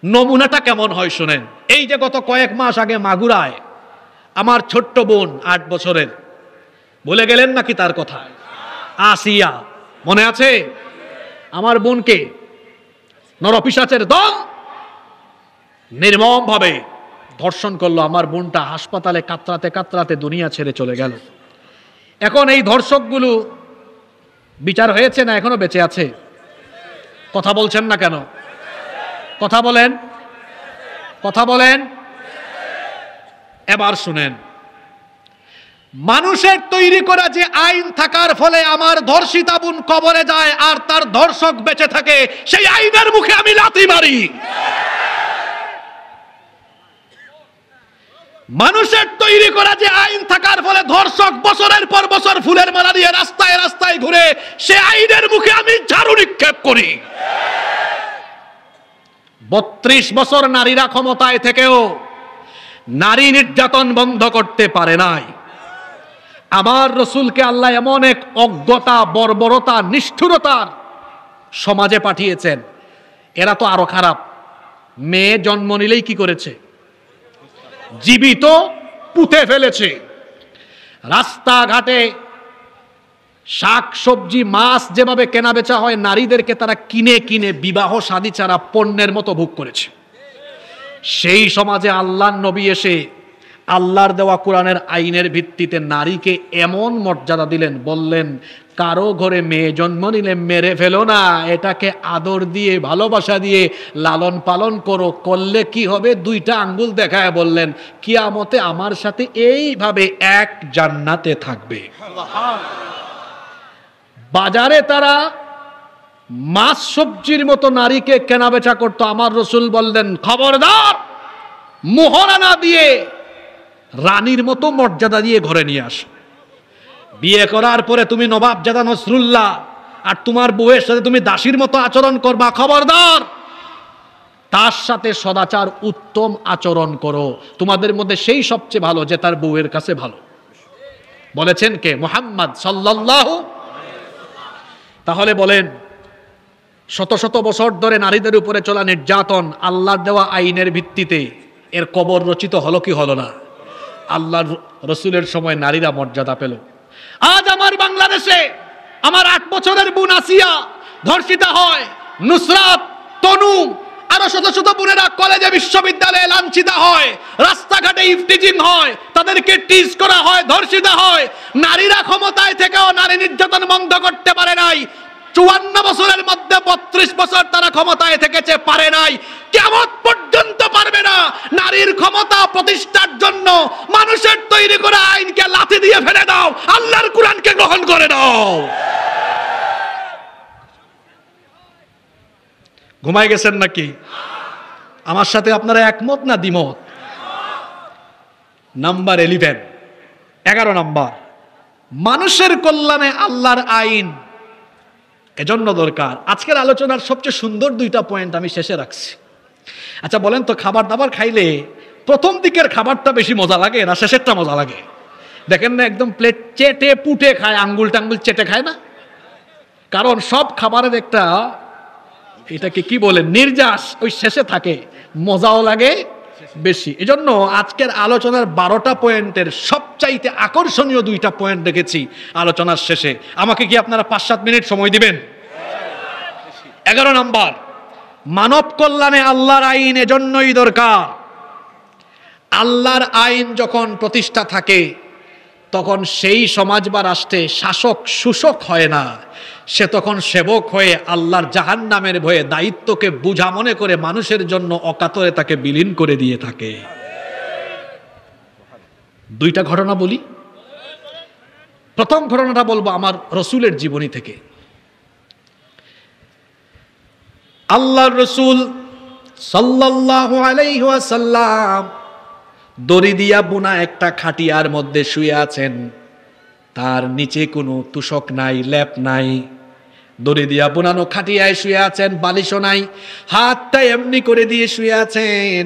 [SPEAKER 1] নমুনাটা কেমন হয় শুনেন। এই যে গত কয়েক মাস আগে মাগুরায় আমার ছোট্ট বোন 8 বছরের, ভুলে গেলেন নাকি তার কথা? আসিয়া, মনে আছে? আমার বোনকে নরপিশাচের দল নির্মম ভাবে ধর্ষণ করলো। আমার বোনটা হাসপাতালে কাতরাতে কাতরাতে দুনিয়া ছেড়ে চলে গেল। এখন এই ধর্ষকগুলো বিচার হয়েছে না এখনো বেঁচে আছে? কথা বলছেন না কেন? কথা বলেন, কথা বলেন। এবার শুনেন, মানুষের তৈরি করা যে আইন থাকার ফলে আমার ধর্ষিতা বোন কবরে যায় আর তার ধর্ষক বেঁচে থাকে, সেই আইনের মুখে আমি লাথি মারি। মানুষের তৈরি করা যে আইন থাকার ফলে ধর্ষক বছরের পর বছর ফুলের মালা দিয়ে রাস্তায় রাস্তায় ঘুরে, সে আইনের মুখে আমি ঝাড়ু নিক্ষেপ করি। 32 বছর নারীরা ক্ষমতায় থেকেও নারী নির্যাতন বন্ধ করতে পারে নাই। আমার রসুলকে আল্লাহ এমন এক অজ্ঞতা, বর্বরতা, নিষ্ঠুরতার সমাজে পাঠিয়েছেন। এরা তো আরো খারাপ। মেয়ে জন্ম নিলেই কি করেছে? জীবিত পুঁতে ফেলেছে। রাস্তাঘাটে শাক সবজি মাছ যেভাবে কেনা বেচা হয়, নারীদেরকে তারা কিনে কিনে বিবাহ শাদী ছাড়া পণ্যের মতো ভোগ করেছে। সেই সমাজে আল্লাহর নবী এসে আল্লাহর দেওয়া কোরআনের আইনের ভিত্তিতে নারীকে এমন মর্যাদা দিলেন, বললেন কারো ঘরে মেয়ে জন্ম নিলে মেরে ফেলো না, এটাকে আদর দিয়ে ভালোবাসা দিয়ে লালন পালন করো। করলে কি হবে? 2টা আঙ্গুল দেখায় বললেন কিয়ামতে আমার সাথে এইভাবে এক জান্নাতে থাকবে। বাজারে তারা মাছ সবজির মতো নারীকে কেনাবেচা করতো। আমার রসুল বললেন খবরদার, মোহরা না দিয়ে রানীর মতো মর্যাদা দিয়ে ঘরে নিয়ে আস। বিয়ে করার পরে তুমি নবাবজাদা নসরুল্লাহ আর তোমার বউয়ের সাথে তুমি দাসীর মতো আচরণ করবা, খবরদার। তার সাথে সদাচার উত্তম আচরণ করো। তোমাদের মধ্যে সেই সবচেয়ে ভালো যে তার বউয়ের কাছে ভালো। বলেছেন কে? মুহাম্মদ সাল্লাল্লাহু। তাহলে বলেন, শত শত বছর ধরে নারীদের উপরে চলা নির্যাতন আল্লাহর দেওয়া আইনের ভিত্তিতে এর কবর রচিত হলো কি হলো না? আল্লাহর রসুলের সময় নারীরা মর্যাদা পেল। আজ আমার বাংলাদেশে আমার 8 বছরের বোন আসিয়া ধর্ষিতা হয়, নুসরাত, তনু আরো শত শত বোনেরা কলেজে বিশ্ববিদ্যালয়ে লাঞ্ছিত হয়, রাস্তাঘাটে ইফটিজিং হয়, তাদেরকে টিজ করা হয়, ধর্ষিত হয়। নারীরা ক্ষমতায় থেকেও নারী নির্যাতন বন্ধ করতে পারে নাই। 54 বছরের মধ্যে 32 বছর তারা ক্ষমতায় থেকেছে, পারে নাই। কিয়ামত পর্যন্ত পারবে না। নারীর ক্ষমতা প্রতিষ্ঠার জন্য মানুষের তৈরি করা আইনকে লাথি দিয়ে ফেলে দাও, আল্লাহর কোরআনকে গ্রহণ করে নাও। ঘুমায় গেছেন নাকি? আমার সাথে আপনারা একমত না দ্বিমত? নাম্বার 11 নাম্বার, মানুষের কল্যাণে আল্লাহর আইন এজন্য দরকার। আজকের আলোচনার সবচেয়ে সুন্দর 2টা পয়েন্ট আমি শেষে রাখছি। আচ্ছা বলেন তো, খাবার দাবার খাইলে প্রথম দিকের খাবারটা বেশি মজা লাগে না শেষেরটা মজা লাগে? দেখেন না, একদম প্লেট চেটে পুটে খায়, আঙ্গুল টাঙ্গুল চেটে খায় না? কারণ সব খাবারের একটা, এটাকে কি বলে, নির্যাস ওই শেষে থাকে, মজাও লাগে বেশি। এজন্য আজকের আলোচনার 12টা পয়েন্টের সবচাইতে আকর্ষণীয় 2টা পয়েন্ট রেখেছি আলোচনার শেষে। আমাকে কি আপনারা 5-7 মিনিট সময় দিবেন? 11 নাম্বার, মানব কল্যাণে আল্লাহর আইন এজন্যই দরকার। আল্লাহর আইন যখন প্রতিষ্ঠা থাকে তখন সেই সমাজ বা রাষ্ট্রে শাসক শোষক হয় না, সে তখন সেবক হয়ে আল্লাহর জাহান্নামের ভয়ে দায়িত্বকে বুঝা মনে করে মানুষের জন্য অকাতরে তাকে বিলীন করে দিয়ে থাকে। 2টা ঘটনা বলি। প্রথম ঘটনাটা বলবো আমার রসুলের জীবনী থেকে। আল্লাহর রসুল সাল্লাল্লাহু আলাইহি ওয়াসাল্লাম দড়ি দিয়া বুনা একটা খাটিয়ার মধ্যে শুয়ে আছেন। তার নিচে কোনো তুষক নাই, লেপ নাই, দড়ি দিয়া বুনানো খাটিয়ায় শুয়ে আছেন, বালিশও নাই, হাতটা এমনি করে দিয়ে শুয়ে আছেন।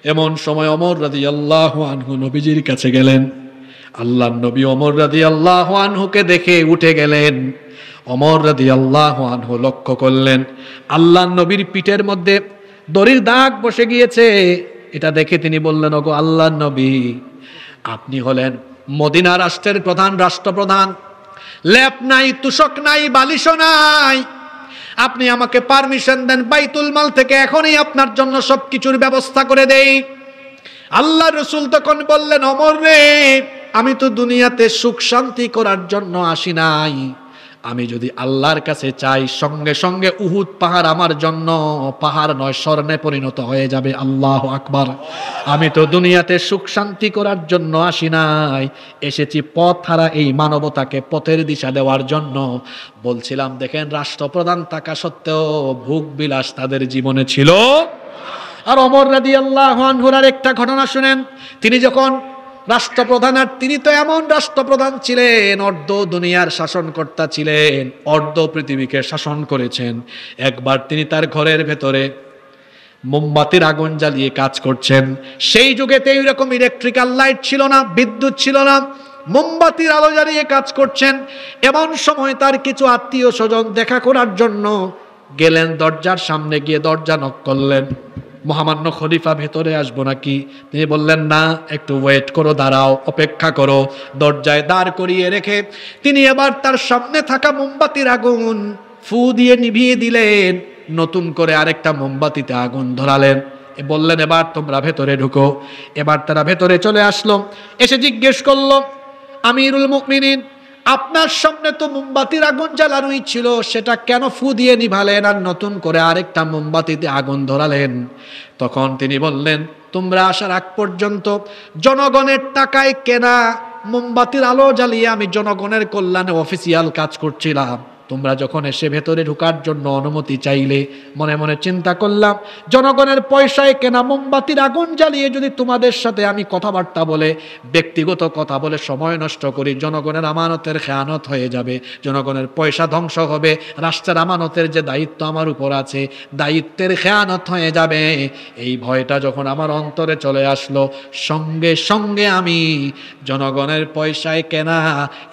[SPEAKER 1] এমন সময় ওমর রাদিয়াল্লাহু আনহু নবীজির কাছে গেলেন। আল্লাহর নবী ওমর রাদিয়াল্লাহু আনহুকে দেখে উঠে গেলেন। ওমর রাদিয়াল্লাহু আনহু লক্ষ্য করলেন আল্লাহর নবীর পিঠের মধ্যে দড়ির দাগ বসে গিয়েছে। এটা দেখে তিনি বললেন, ওগো আল্লাহর নবী, আপনি হলেন মদিনা রাষ্ট্রের প্রধান রাষ্ট্রপ্রধান, লেপ নাই, তুষক নাই, বালিশও নাই, আপনি আমাকে পারমিশন দেন বাইতুল মাল থেকে এখনই আপনার জন্য সবকিছুর ব্যবস্থা করে দেই। আল্লাহ রসুল তখন বললেন, ওমর রে, আমি তো দুনিয়াতে সুখ শান্তি করার জন্য আসি নাই। আমি যদি আল্লাহর কাছে চাই, সঙ্গে সঙ্গে উহুদ পাহাড় আমার জন্য পাহাড় নয়, স্বর্ণে পরিণত হয়ে যাবে। আল্লাহু আকবার। আমি তো দুনিয়াতে সুখ শান্তি করার জন্য আসি নাই, এসেছি পথ হারা এই মানবতাকে পথের দিশা দেওয়ার জন্য। বলছিলাম দেখেন, রাষ্ট্রপ্রধান থাকা সত্ত্বেও ভোগ বিলাস তাদের জীবনে ছিল আর ওমর রাদিয়াল্লাহু আনহুর একটা ঘটনা শুনেন। তিনি যখন রাষ্ট্রপ্রধান, আর তিনি তো এমন রাষ্ট্রপ্রধান ছিলেন, অর্ধ দুনিয়ার শাসনকর্তা ছিলেন, অর্ধ পৃথিবীকে শাসন করেছেন। একবার তিনি তার ঘরের ভেতরে মোমবাতির আগুন জ্বালিয়ে কাজ করছেন। সেই যুগেতে এইরকম ইলেকট্রিক্যাল লাইট ছিল না, বিদ্যুৎ ছিল না, মোমবাতির আলো জ্বালিয়ে কাজ করছেন। এমন সময় তার কিছু আত্মীয় স্বজন দেখা করার জন্য গেলেন, দরজার সামনে গিয়ে দরজা নক করলেন, মহামান্য খলিফা ভেতরে আসবো নাকি? তিনি বললেন না, একটু ওয়েট করো, দাঁড়াও, অপেক্ষা করো। দরজায় দাঁড় করিয়ে রেখে তিনি এবার তার সামনে থাকা মোমবাতির আগুন ফু দিয়ে নিভিয়ে দিলেন, নতুন করে আরেকটা মোমবাতিতে আগুন ধরালেন। বললেন এবার তোমরা ভেতরে ঢুকো। এবার তারা ভেতরে চলে আসলো, এসে জিজ্ঞেস করলো, আমিরুল মুমিনিন, আপনার সামনে তো মোমবাতির আগুন জ্বালানোই ছিল, সেটা কেন ফু দিয়ে নিভালেন আর নতুন করে আরেকটা মোমবাতিতে আগুন ধরালেন? তখন তিনি বললেন, তোমরা আসার আগ পর্যন্ত জনগণের টাকায় কেনা মোমবাতির আলো জ্বালিয়ে আমি জনগণের কল্যাণে অফিসিয়াল কাজ করছিলাম। তোমরা যখন এসে ভেতরে ঢোকার জন্য অনুমতি চাইলে, মনে মনে চিন্তা করলাম, জনগণের পয়সায় কেনা মোমবাতির আগুন জ্বালিয়ে যদি তোমাদের সাথে আমি কথাবার্তা বলে, ব্যক্তিগত কথা বলে সময় নষ্ট করি, জনগণের আমানতের খেয়ানত হয়ে যাবে, জনগণের পয়সা ধ্বংস হবে, রাষ্ট্রের আমানতের যে দায়িত্ব আমার উপর আছে, দায়িত্বের খেয়ানত হয়ে যাবে। এই ভয়টা যখন আমার অন্তরে চলে আসলো, সঙ্গে সঙ্গে আমি জনগণের পয়সায় কেনা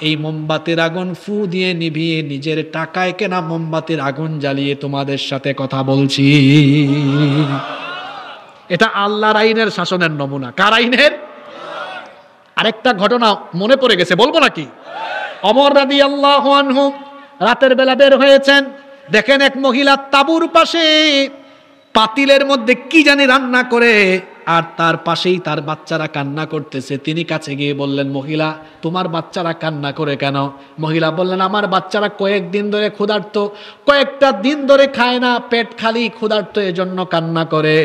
[SPEAKER 1] এই মোমবাতির আগুন ফু দিয়ে নিভিয়ে নিজের টাকায় কেনা মোমবাতির আগুন জ্বালিয়ে তোমাদের সাথে কথা বলছি। এটা আল্লাহর আইনের শাসনের নমুনা। কার আইনের? আরেকটা ঘটনা মনে পড়ে গেছে, বলবো নাকি? ওমর রাদিয়াল্লাহু আনহু রাতের বেলা বের হয়েছেন, দেখেন এক মহিলা তাঁবুর পাশে পাতিলের মধ্যে কি জানি রান্না করে, আর তার পাশেই তার বাচ্চারা কান্না করতেছে। তিনি কাছে গিয়ে বললেন, মহিলা, তোমার বাচ্চারা কান্না করে কেন? মহিলা বললেন, আমার বাচ্চারা কয়েকদিন ধরে ক্ষুধার্ত, কয়েকটা দিন ধরে খায় না, পেট খালি, ক্ষুধার্ত, এজন্য কান্না করে।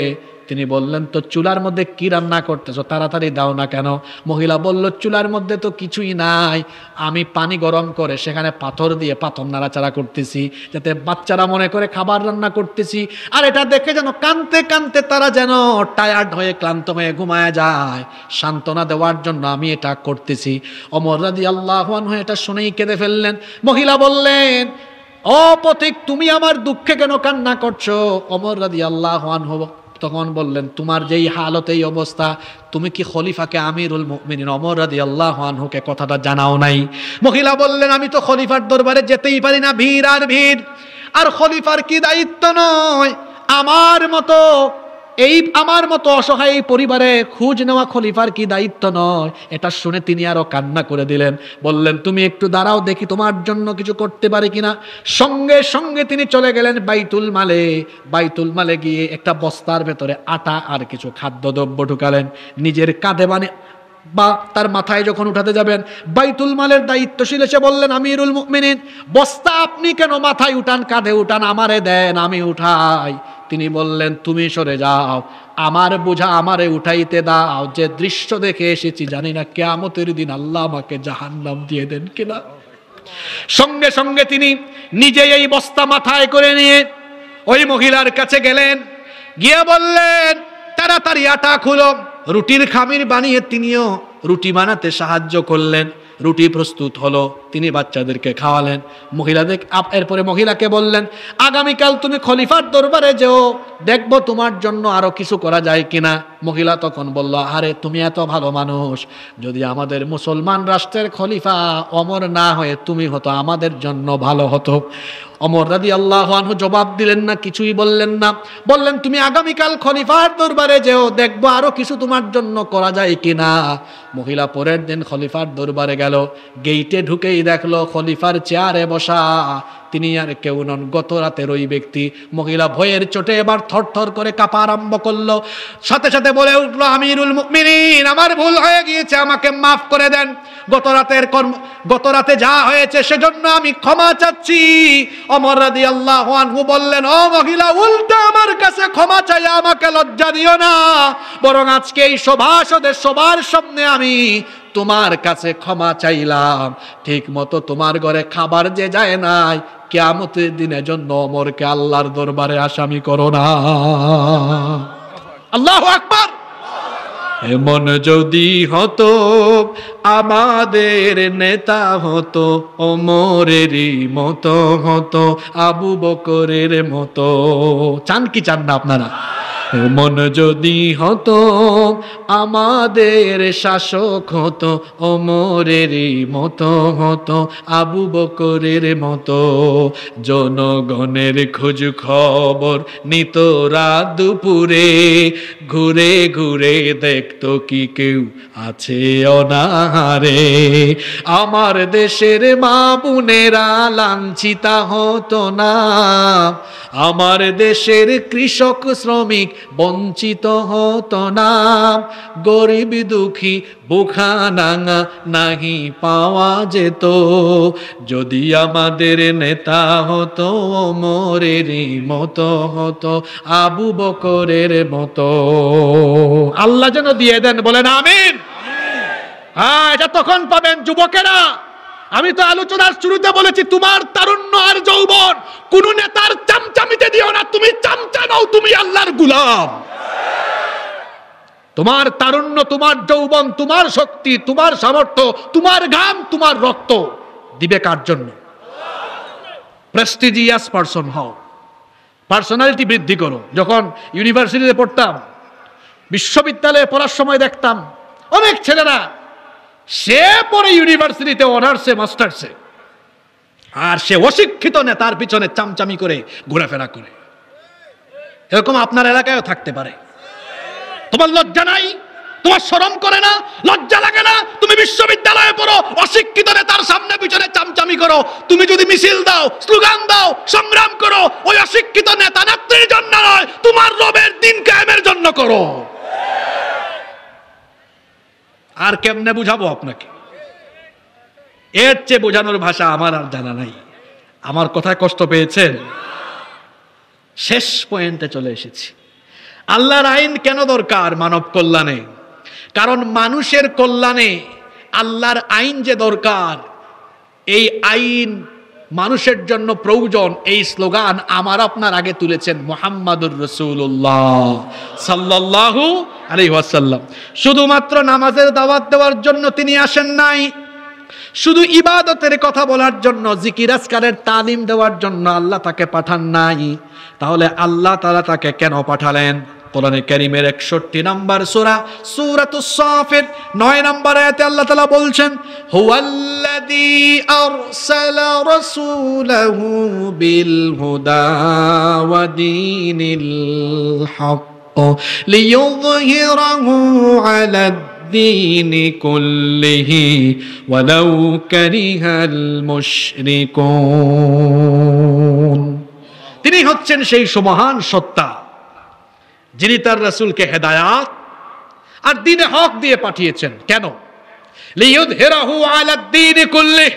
[SPEAKER 1] তিনি বললেন, তো চুলার মধ্যে কি রান্না করতেছো, তাড়াতাড়ি দাও না কেন? মহিলা বলল, চুলার মধ্যে তো কিছুই নাই, আমি পানি গরম করে সেখানে পাথর দিয়ে পাথর নাড়াচাড়া করতেছি, যাতে বাচ্চারা মনে করে খাবার রান্না করতেছি, আর এটা দেখে যেন কাঁদতে কাঁদতে তারা যেন টায়ার্ড হয়ে ক্লান্ত হয়ে ঘুমায় যায়, সান্ত্বনা দেওয়ার জন্য আমি এটা করতেছি। ওমর রাদিয়াল্লাহু আনহু এটা শুনেই কেঁদে ফেললেন। মহিলা বললেন, ও পথিক, তুমি আমার দুঃখে কেন কান্না করছো? ওমর রাদিয়াল্লাহু আনহু তখন বললেন, তোমার যেই হালত, এই অবস্থা, তুমি কি খলিফাকে, আমিরুল মুমিনিন ওমর রাদিয়াল্লাহু আনহুকে কথাটা জানাও নাই? মহিলা বললেন, আমি তো খলিফার দরবারে যেতেই পারি না, ভিড় আর ভিড়, আর খলিফার কি দায়িত্ব নয় আমার মতো অসহায় পরিবারে খোঁজ নেওয়া খলিফার কি দায়িত্ব নয়? এটা শুনে তিনি আরো কান্না করে দিলেন, বললেন, তুমি একটু দাঁড়াও, দেখি তোমার জন্য কিছু করতে পারি কিনা। সঙ্গে সঙ্গে তিনি চলে গেলেন বাইতুল মালে গিয়ে একটা বস্তার ভেতরে আটা আর কিছু খাদ্যদ্রব্য ঢুকালেন, নিজের কাঁধে বা তার মাথায় যখন উঠাতে যাবেন, বাইতুল মালের দায়িত্বশীল এসে বললেন, আমিরুল মুমিনিন, বস্তা আপনি কেন মাথায় উঠান, কাঁধে উঠান, আমারে দেন, আমি উঠাই। তিনি বললেন, তুমি সরে যাও, আমার বোঝা আমারে উঠাইতে দাও, যে দৃশ্য দেখে এসেছি জানি না কিয়ামতের দিন আল্লাহ আমাকে জাহান্নাম দিয়ে দেন কিনা। সঙ্গে সঙ্গে তিনি নিজে এই বস্তা মাথায় করে নিয়ে ওই মহিলার কাছে গেলেন, গিয়ে বললেন, তাড়াতাড়ি আটা খুলো। রুটির খামির বানিয়ে তিনিও রুটি বানাতে সাহায্য করলেন। রুটি প্রস্তুত হলো, তিনি বাচ্চাদেরকে খাওয়ালেন। এরপরে মহিলাকে বললেন, আগামীকাল তুমি খলিফার দরবারে যেও, দেখবো তোমার জন্য আরো কিছু করা যায় কিনা। মহিলা তখন বলল, আরে তুমি এত ভালো মানুষ, যদি আমাদের মুসলমান রাষ্ট্রের খলিফা ওমর না হয়ে তুমি হতো, আমাদের জন্য ভালো হতো। ওমর রাদিয়াল্লাহু আনহু জবাব দিলেন না, কিছুই বললেন না। বললেন, তুমি আগামীকাল খলিফার দরবারে যেও, দেখবো আরো কিছু তোমার জন্য করা যায় কিনা। মহিলা পরের দিন খলিফার দরবারে গেল, গেইটে ঢুকেই দেখলো খলিফার চেয়ারে বসা তিনি আর কেউ নন, গত রাতের ওই ব্যক্তি। মহিলা ভয়ের চোটে এবার থরথর করে কাঁপা আরম্ভ করলো, সাথে সাথে বলে উঠলো, আমিরুল মুমিনিন, আমার ভুল হয়ে গিয়েছে, আমাকে মাফ করে দেন, গত রাতে যা হয়েছে সেজন্য আমি ক্ষমা চাচ্ছি। ওমর রাদিয়াল্লাহু আনহু বললেন, ও মহিলা, উল্টা আমার কাছে ক্ষমা চাই, আমাকে লজ্জা দিও না, বরং আজকে এই সভাসদের সবার সামনে আমি তোমার কাছে ক্ষমা চাইলাম। ঠিক মতো তোমার ঘরে খাবার যে যায় নাই, কিয়ামতের দিনের জন্য ওমরকে আল্লাহর দরবারে আসামি করো না। আল্লাহু আকবার। এমন যদি হতো আমাদের নেতা হতো, ওমরেরই মতো হতো, আবু বকরের মতো। চান কি চান না আপনারা? এমন যদি হতো আমাদের শাসক হতো, ওমরেরই মতো হতো, আবু বকরের মতো। জনগণের খোঁজ খবর নিত রাত দুপুরে, ঘুরে ঘুরে দেখতো কি কেউ আছে অনাহারে। আমার দেশের মা বোনেরা লাঞ্ছিতা হতো না, আমার দেশের কৃষক শ্রমিক বঞ্চিত হতো না। গরিব দুঃখী বুখা নাঙা নাহি পাওয়া যেত, যদি আমাদের নেতা হতো ওমরেরই মতো হতো, আবু বকরের মতো। আল্লাহ যেন দিয়ে দেন, বলেন আমিন। হ্যাঁ, এটা তখন পাবেন যুবকেরা। আমি তো আলোচনার শুরুতে বলেছি, তোমার তারুণ্য আর যৌবন কোন নেতার চামচামিতে দিও না। তুমি চামচা নও, তুমি আল্লাহর গোলাম। তোমার তারুণ্য, তোমার যৌবন, তোমার শক্তি, তোমার সামর্থ্য, তোমার ঘাম, তোমার রক্ত দিবে কার জন্য? প্রেস্টিজিয়াস পারসন হও, পার্সোনালিটি বৃদ্ধি করো। যখন ইউনিভার্সিটিতে পড়তাম, বিশ্ববিদ্যালয়ে পড়ার সময় দেখতাম অনেক ছেলেরা সে পড়ে ইউনিভার্সিটিতে অনার্সে মাস্টার্সে, আর সে অশিক্ষিত নেতার পিছনে চামচামি করে ঘোরাফেরা করে। এরকম আপনার এলাকায়ও থাকতে পারে। তোমার লজ্জা নাই? তোমার শরম করে না? লজ্জা লাগে না? তুমি বিশ্ববিদ্যালয়ে পড়ো, অশিক্ষিত নেতার সামনে পিছনে চামচামি করো। তুমি যদি মিছিল দাও, স্লোগান দাও, সংগ্রাম করো, ওই অশিক্ষিত নেতা নেত্রীর জন্য নয়, তোমার রবের দিন কায়েমের জন্য করো। আর কেমনে বুঝাবো আপনাকে? এর চেয়ে বোঝানোর ভাষা আমার আর জানা নাই। আমার কথায় কষ্ট পেয়েছেন? শেষ পয়েন্টে চলে এসেছি। আল্লাহর আইন কেন দরকার মানব কল্যাণে? কারণ মানুষের কল্যাণে আল্লাহর আইন যে দরকার, এই আইন মানুষের জন্য প্রয়োজন। এই স্লোগান আমার আপনার আগে তুলেছেন মুহাম্মাদুর রাসূলুল্লাহ সাল্লাল্লাহু আলাইহি ওয়াসাল্লাম। শুধুমাত্র নামাজের দাওয়াত দেওয়ার জন্য তিনি আসেন নাই, শুধু ইবাদতের কথা বলার জন্য, জিকির আজকারের তালিম দেওয়ার জন্য আল্লাহ তাকে পাঠান নাই। তাহলে আল্লাহ তাআলা তাকে কেন পাঠালেন? কোরআনে কারীমের 61 নম্বর সূরা, সূরাতুস সাফাত 9 নম্বর আয়াতে আল্লাহ তাআলা বলছেন, হুয়াল্লাযী আরসালা রাসূলাহু বিল হুদা ওয়া দীনিল হক লিইয়ুযহিরাহু আলা الدين كله ولو كره المشركون। তিনি হচ্ছেন সেই সুমহান সত্তা যিনি তার রাসূলকে হেদায়াত আর দ্বীনে হক দিয়ে পাঠিয়েছেন। কেন? লিইয়ুযহিরাহু আলা الدين كله,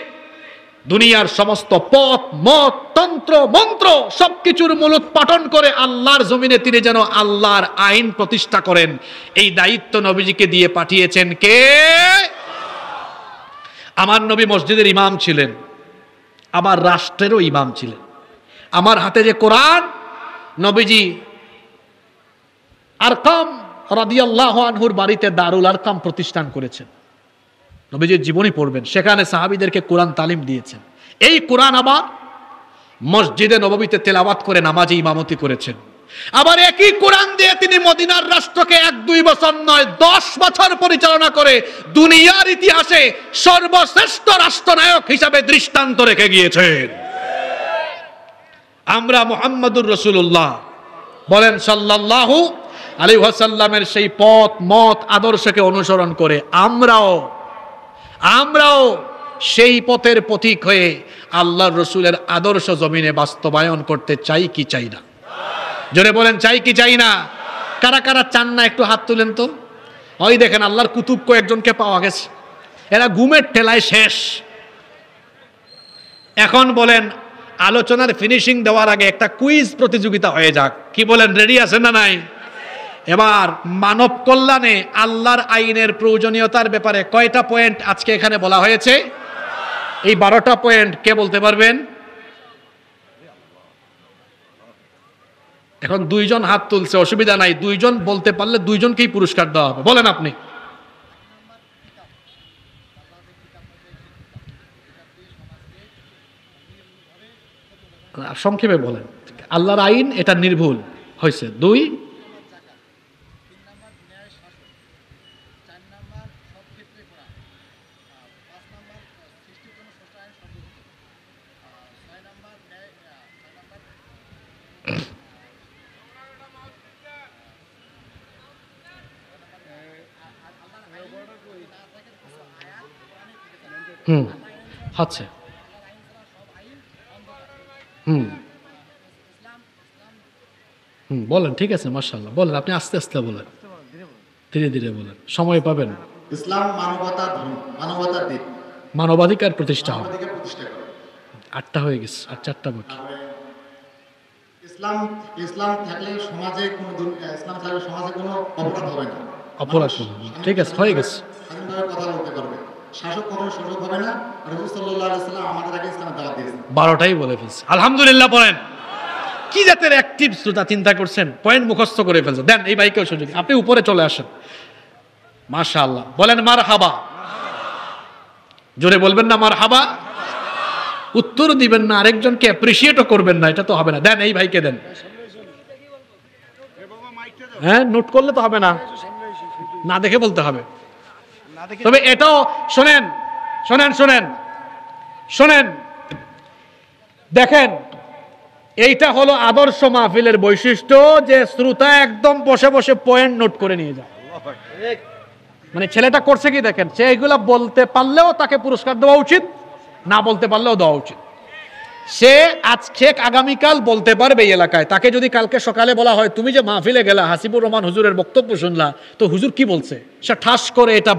[SPEAKER 1] দুনিয়ার সমস্ত পথ মত তন্ত্র মন্ত্র সবকিছুর মূলোৎপাটন করে আল্লাহর জমিনে তিনি যেন আল্লাহর আইন প্রতিষ্ঠা করেন, এই দায়িত্ব নবীজিকে দিয়ে পাঠিয়েছেন কে? আমার নবী মসজিদের ইমাম ছিলেন, আমার রাষ্ট্রেরও ইমাম ছিলেন। আমার হাতে যে কোরআন, নবীজি আরকাম রাদিয়াল্লাহু আনহুর বাড়িতে দারুল আরকাম প্রতিষ্ঠান করেছেন। নবীজির জীবনী পড়বেন, সেখানে সাহাবীদেরকে কোরআন তালিম দিয়েছেন। এই কোরআন আবার মসজিদে নববীতে তেলাওয়াত করে নামাজে ইমামতি করেছেন। আবার একই কোরআন দিয়ে তিনি মদিনার রাষ্ট্রকে 1-2 বছর নয় 10 বছর পরিচালনা করে দুনিয়ার ইতিহাসে সর্বশ্রেষ্ঠ রাষ্ট্রনায়ক হিসাবে দৃষ্টান্ত রেখে গিয়েছেন। আমরা মুহাম্মাদুর রাসূলুল্লাহ বলেন সাল্লাল্লাহু আলাইহি ওয়াসাল্লামের সেই পথ মত আদর্শকে অনুসরণ করে আমরাও সেই পথের পথিক হয়ে আল্লাহর রসুলের আদর্শ জমিনে বাস্তবায়ন করতে চাই কি চাই না? জোরে বলেন, চাই কি চাই না? কারা কারা চান না একটু হাত তুলেন তো। ওই দেখেন আল্লাহর কুতুব কয়েকজনকে পাওয়া গেছে, এরা ঘুমের ঠেলায় শেষ। এখন বলেন, আলোচনার ফিনিশিং দেওয়ার আগে একটা কুইজ প্রতিযোগিতা হয়ে যাক। কি বলেন, রেডি আছেন না নাই? এবার মানব কল্যাণে আল্লাহর আইনের প্রয়োজনীয়তার ব্যাপারে কয়টা পয়েন্ট আজকে এখানে বলা হয়েছে? এই 12টা পয়েন্ট কে বলতে পারবেন? এখন দুইজন হাত তুলছে, অসুবিধা নাই, দুইজন বলতে পারলে দুইজনকেই পুরস্কার দেওয়া হবে। বলেন আপনি। সংক্ষেপে বলেন। আল্লাহর আইন, এটা নির্ভুল হয়েছে। 2, আচ্ছা, বলেন, ঠিক আছে, মাশাআল্লাহ, বলেন আপনি, আস্তে আস্তে বলেন, ধীরে ধীরে বলেন, সময় পাবেন।
[SPEAKER 2] ইসলাম মানবতার ধর্ম, মানবতার দিন,
[SPEAKER 1] মানবাধিকার প্রতিষ্ঠা হবে।
[SPEAKER 2] মানবাধিকার প্রতিষ্ঠা করে।
[SPEAKER 1] 8টা হয়ে গেছে, আর 4টা বাকি।
[SPEAKER 2] ইসলাম, ইসলাম থাকলে সমাজে ইসলাম থাকলে সমাজে কোনো অপরাধ হবে না।
[SPEAKER 1] অপরাধ হবে না, ঠিক আছে, হয়ে গেছে।
[SPEAKER 2] স্বাধীনভাবে কথা বলতে পারবে, শাসক কখনো শাসক হবে না। রাসূল সাল্লাল্লাহু আলাইহি ওয়াসাল্লাম আমাদের আগে ইসলামের দাওয়াত দিয়েছেন।
[SPEAKER 1] 12টাই বলে ফেলছে, আলহামদুলিল্লাহ। পড়েন। কি জাতের অ্যাক্টিভ শ্রোতা চিন্তা করছেন, পয়েন্ট মুখস্থ করে ফেলছে। দেন এই ভাইকেও সুযোগ, আপনি উপরে চলে আসেন। মাশাআল্লাহ, বলেন মারহাবা। জোরে বলবেন না মারহাবা? উত্তর দিবেন না, আরেকজনকে অ্যাপ্রিশিয়েটও করবেন না, এটা তো হবে না। দেন এই ভাইকে দেন। হ্যাঁ, নোট করলে তো হবে না, না দেখে বলতে হবে। তবে এটাও শোনেন, শোনেন, শোনেন, শোনেন, দেখেন, এইটা হলো আদর্শ মাহফিলের বৈশিষ্ট্য, যে শ্রোতা একদম বসে বসে পয়েন্ট নোট করে নিয়ে যায়। মানে ছেলেটা করছে কি দেখেন, সে এগুলা বলতে পারলেও তাকে পুরস্কার দেওয়া উচিত, না বলতে পারলেও দেওয়া উচিত। সে আজকে আগামীকাল বলতে পারবে এই এলাকায়। তাকে যদি কালকে সকালে বলা হয় তুমি যে মাহফিলে গেলা, হাসিবুর রহমান হুজুরের বক্তব্য শুনলা, তো হুজুর কি বলছে, সে ঠাস করে এটা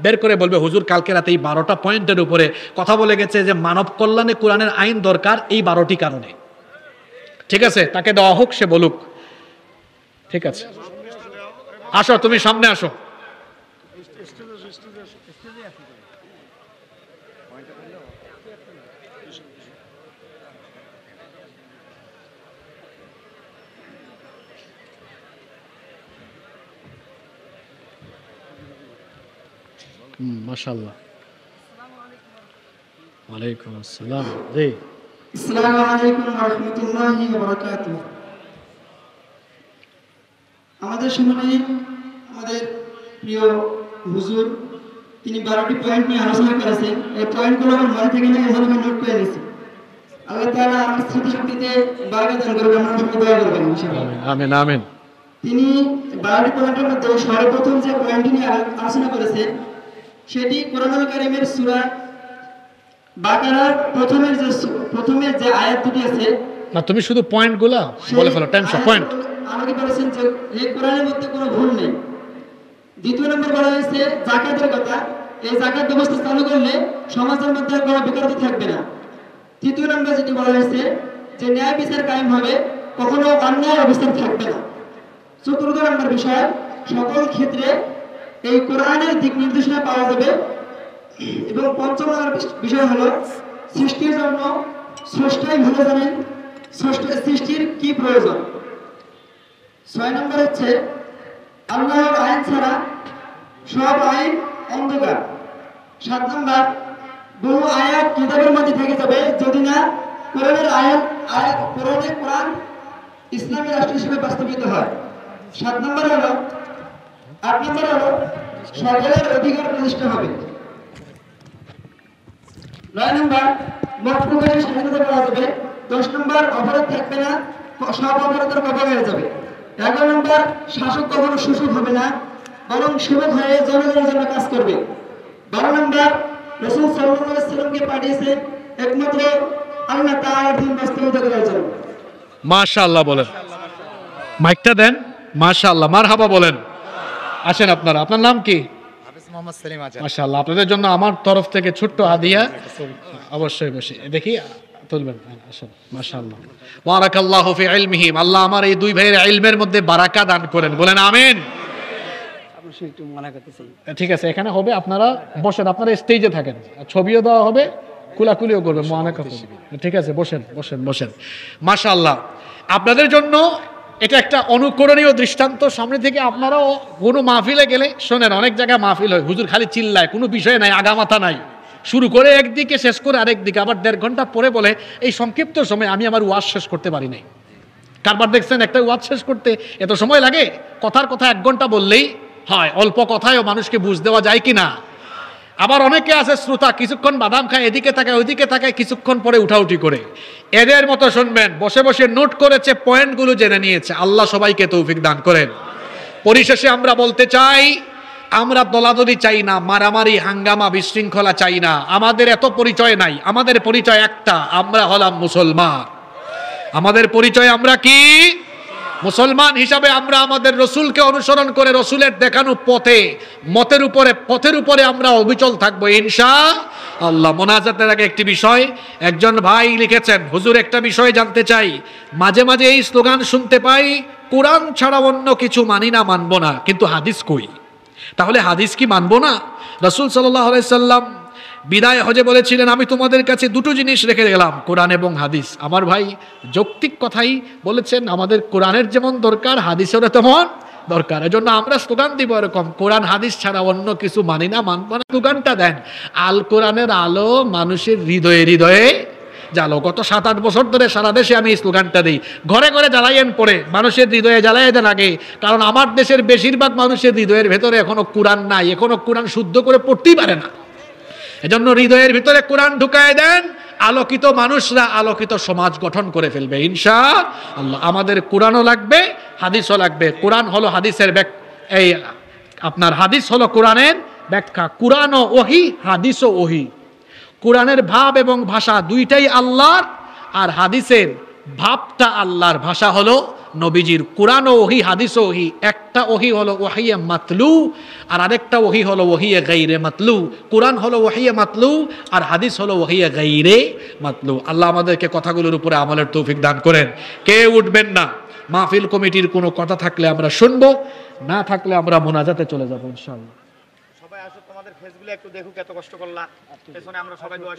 [SPEAKER 1] বের করে বলবে, হুজুর কালকে রাতে এই 12টা পয়েন্টের উপরে কথা বলে গেছে যে মানব কল্যাণে কোরআনের আইন দরকার এই 12টি কারণে। ঠিক আছে, তাকে দেওয়া হোক, সে বলুক। ঠিক আছে, আসো, তুমি সামনে আসো। মাশাআল্লাহ। ওয়ালাইকুম আসসালাম। জি,
[SPEAKER 3] আসসালামু আলাইকুম ওয়া রাহমাতুল্লাহি ওয়া বারাকাতুহু। আমাদের সামনে আমাদের প্রিয় হুজুর, তিনি 12টি পয়েন্ট নিয়ে আলোচনা করেছেন। এই পয়েন্টগুলো আমার মনে থেকে নিয়ে এজন্য আমি নোট করে নিয়েছি। আল্লাহ তাআলা আমার স্মৃতিশক্তিতে বারাকা দান করবেন, আমরা সবাই দোয়া করবেন ইনশাআল্লাহ।
[SPEAKER 1] আমিন আমিন।
[SPEAKER 3] তিনি 12টি পয়েন্টের মধ্যে সর্বপ্রথম যে পয়েন্টটি নিয়ে আলোচনা করেছেন সেটি কোরআনুল কারীমের সূরা বাকারার প্রথমের যে আয়াত দুটি আছে।
[SPEAKER 1] না, তুমি শুধু পয়েন্টগুলা বলে ফেলো, টাইম শর্ট। পয়েন্ট
[SPEAKER 3] আমাকে বলেছেন যে এই কোরআনের মধ্যে কোনো ভুল নেই। দ্বিতীয় নম্বর বলা হয়েছে যাকাতের কথা, এই যাকাত ব্যবস্থা চালু করলে সমাজের মধ্যে কোনো বেকারত্ব থাকবে না। তৃতীয় নম্বর যেটি বলা হয়েছে যে ন্যায় বিচার কায়েম হবে, কখনো অন্যায় অবস্থান থাকবে না। চতুর্থ নম্বর বিষয়, সকল ক্ষেত্রে এই কোরআনের দিক নির্দেশনা পাওয়া যাবে। এবং পঞ্চম নম্বর বিষয় হলো সৃষ্টির জন্য স্রষ্টাই ভালো জানেন সৃষ্টির কি প্রয়োজন। 6 নম্বর হচ্ছে আল্লাহর আইন ছাড়া সব আইন অন্ধকার। 7 নম্বর, বহু আয়াত কিতাবের মধ্যে থেকে যাবে যদি না কোরআনের কোরআন ইসলামী রাষ্ট্র হিসেবে বাস্তবিত হয়। 7 নম্বর হলো 8 নম্বর হলো সকলের অধিকার প্রতিষ্ঠা হবে। 9 নম্বর, মত প্রকাশের স্বাধীনতা পাওয়া যাবে। 10 নম্বর, অপরাধ থাকবে না, সব অপরাধের কবর হয়ে যাবে। 11 নম্বর, শাসক কখনো শোষক হবে না, বরং সেবক হয়ে জনগণের জন্য কাজ করবে। 12 নম্বর, রাসূল সাল্লাল্লাহু আলাইহি ওয়াসাল্লামকে পাঠিয়েছেন একমাত্র আল্লাহ তাআলার দিন বাস্তবায়িত করার জন্য।
[SPEAKER 1] মাশাআল্লাহ বলেন, মাইকটা দেন। মাশাআল্লাহ, মারহাবা বলেন। আসেন আপনারা, আপনার নাম কি? মাশাআল্লাহ, আপনাদের জন্য আমার তরফ থেকে ছোট্ট হাদিয়া। অবশ্যই বসে দেখি তুলবেন। আসুন। মাশাআল্লাহ, বারাকাল্লাহু ফি ইলমিহিম। আল্লাহ আমার এই দুই ভাইয়ের ইলমের মধ্যে বারাকা দান করেন, বলেন আমিন। ঠিক আছে, এখানে হবে, আপনারা বসেন, আপনারা স্টেজে থাকেন, ছবিও দেওয়া হবে, কুলাকুলিও করবে, মোয়ানাকা করবে। ঠিক আছে, বসেন বসেন বসেন। মাশাআল্লাহ, আপনাদের জন্য এটা একটা অনুকরণীয় দৃষ্টান্ত। সামনে থেকে আপনারাও কোনো মাহফিলে গেলে শোনেন, অনেক জায়গায় মাহফিল হয়, হুজুর খালি চিল্লায়, কোনো বিষয় নাই, আগামাথা নাই, শুরু করে একদিকে শেষ করে আরেক দিকে, আবার 1.5 ঘন্টা পরে বলে এই সংক্ষিপ্ত সময় আমি আমার ওয়াজ শেষ করতে পারি নাই। কারবার দেখছেন একটা ওয়াজ শেষ করতে এত সময় লাগে? কথার কথা 1 ঘন্টা বললেই হয়, অল্প কথায়ও মানুষকে বুঝ দেওয়া যায় কি না? আবার অনেকে আছে শ্রোতা, কিছুক্ষণ বাদাম খায়, এদিকে তাকায় ওইদিকে তাকায়, কিছুক্ষণ পরে উঠাউঠি করে। এদের মতো শুনবেন, বসে বসে নোট করেছে, পয়েন্টগুলো জেনে নিয়েছে। আল্লাহ সবাইকে তৌফিক দান করেন। পরিশেষে আমরা বলতে চাই, আমরা দলাদলি চাই না, মারামারি হাঙ্গামা বিশৃঙ্খলা চাই না। আমাদের এত পরিচয় নাই, আমাদের পরিচয় একটা, আমরা হলাম মুসলমান। আমাদের পরিচয় আমরা কি? মুসলমান হিসাবে আমরা আমাদের রসুলকে অনুসরণ করে রসুলের দেখানো পথের উপরে আমরা অবিচল থাকবো ইনশাআল্লাহ। মোনাজাতের আগে একটি বিষয়, একজন ভাই লিখেছেন, হুজুর একটা বিষয় জানতে চাই, মাঝে মাঝে এই স্লোগান শুনতে পাই, কোরআন ছাড়া অন্য কিছু মানি না, মানবো না, কিন্তু হাদিস কই? তাহলে হাদিস কি মানবো না? রাসূল সাল্লাল্লাহু আলাইহি সাল্লাম বিদায় হজে বলেছিলেন, আমি তোমাদের কাছে 2টো জিনিস রেখে গেলাম, কোরআন এবং হাদিস। আমার ভাই যৌক্তিক কথাই বলেছেন, আমাদের কোরআনের যেমন দরকার, হাদিসেরও তেমন দরকার। এজন্য আমরা স্লোগান দিব এরকম, কোরআন হাদিস ছাড়া অন্য কিছু মানি না, মানব না। স্লোগানটা দেন, আল কোরআনের আলো মানুষের হৃদয়ে হৃদয়ে জ্বালো। গত 7-8 বছর ধরে সারা দেশে আমি এই স্লোগানটা দিই, ঘরে ঘরে জ্বালাইয়েন পড়ে, মানুষের হৃদয়ে জ্বালাই দেন আগে। কারণ আমার দেশের বেশিরভাগ মানুষের হৃদয়ের ভেতরে এখনো কোরআন নাই, এখনো কোরআন শুদ্ধ করে পড়তেই পারে না। এজন্য হৃদয়ের ভিতরে কোরআন ঢুকায় দেন, আলোকিত মানুষরা আলোকিত সমাজ গঠন করে ফেলবে ইনশাআল্লাহ। আমাদের কোরআনও লাগবে, হাদিসও লাগবে। কোরআন হলো হাদিসের এই আপনার হাদিস হলো কোরআনের ব্যাখ্যা। কোরআনও ওহী, হাদিসও ওহী। কোরআনের ভাব এবং ভাষা দুইটাই আল্লাহর, আর হাদিসের ভাবটা আল্লাহর, ভাষা হলো নবীজির। কোরআন ও ওহী, হাদিস ও ওহী। একটা ওহী হলো ওহিয়ে মাতলু, আর আরেকটা ওহী হলো ওহিয়ে গায়রে মাতলু। কোরআন হলো ওহিয়ে মাতলু, আর হাদিস হলো ওহিয়ে গায়রে মাতলু। আল্লাহ আমাদেরকে কথাগুলোর উপরে আমলের তৌফিক দান করেন। কেউ উঠবেন না, মাহফিল কমিটির কোনো কথা থাকলে আমরা শুনবো, না থাকলে আমরা মোনাজাতে চলে যাবো ইনশাআল্লাহ।
[SPEAKER 4] সবাই আসো, তোমাদের ফেসগুলো একটু দেখুক, এত কষ্ট করলা, পেছনে আমরা সবাই দোয়া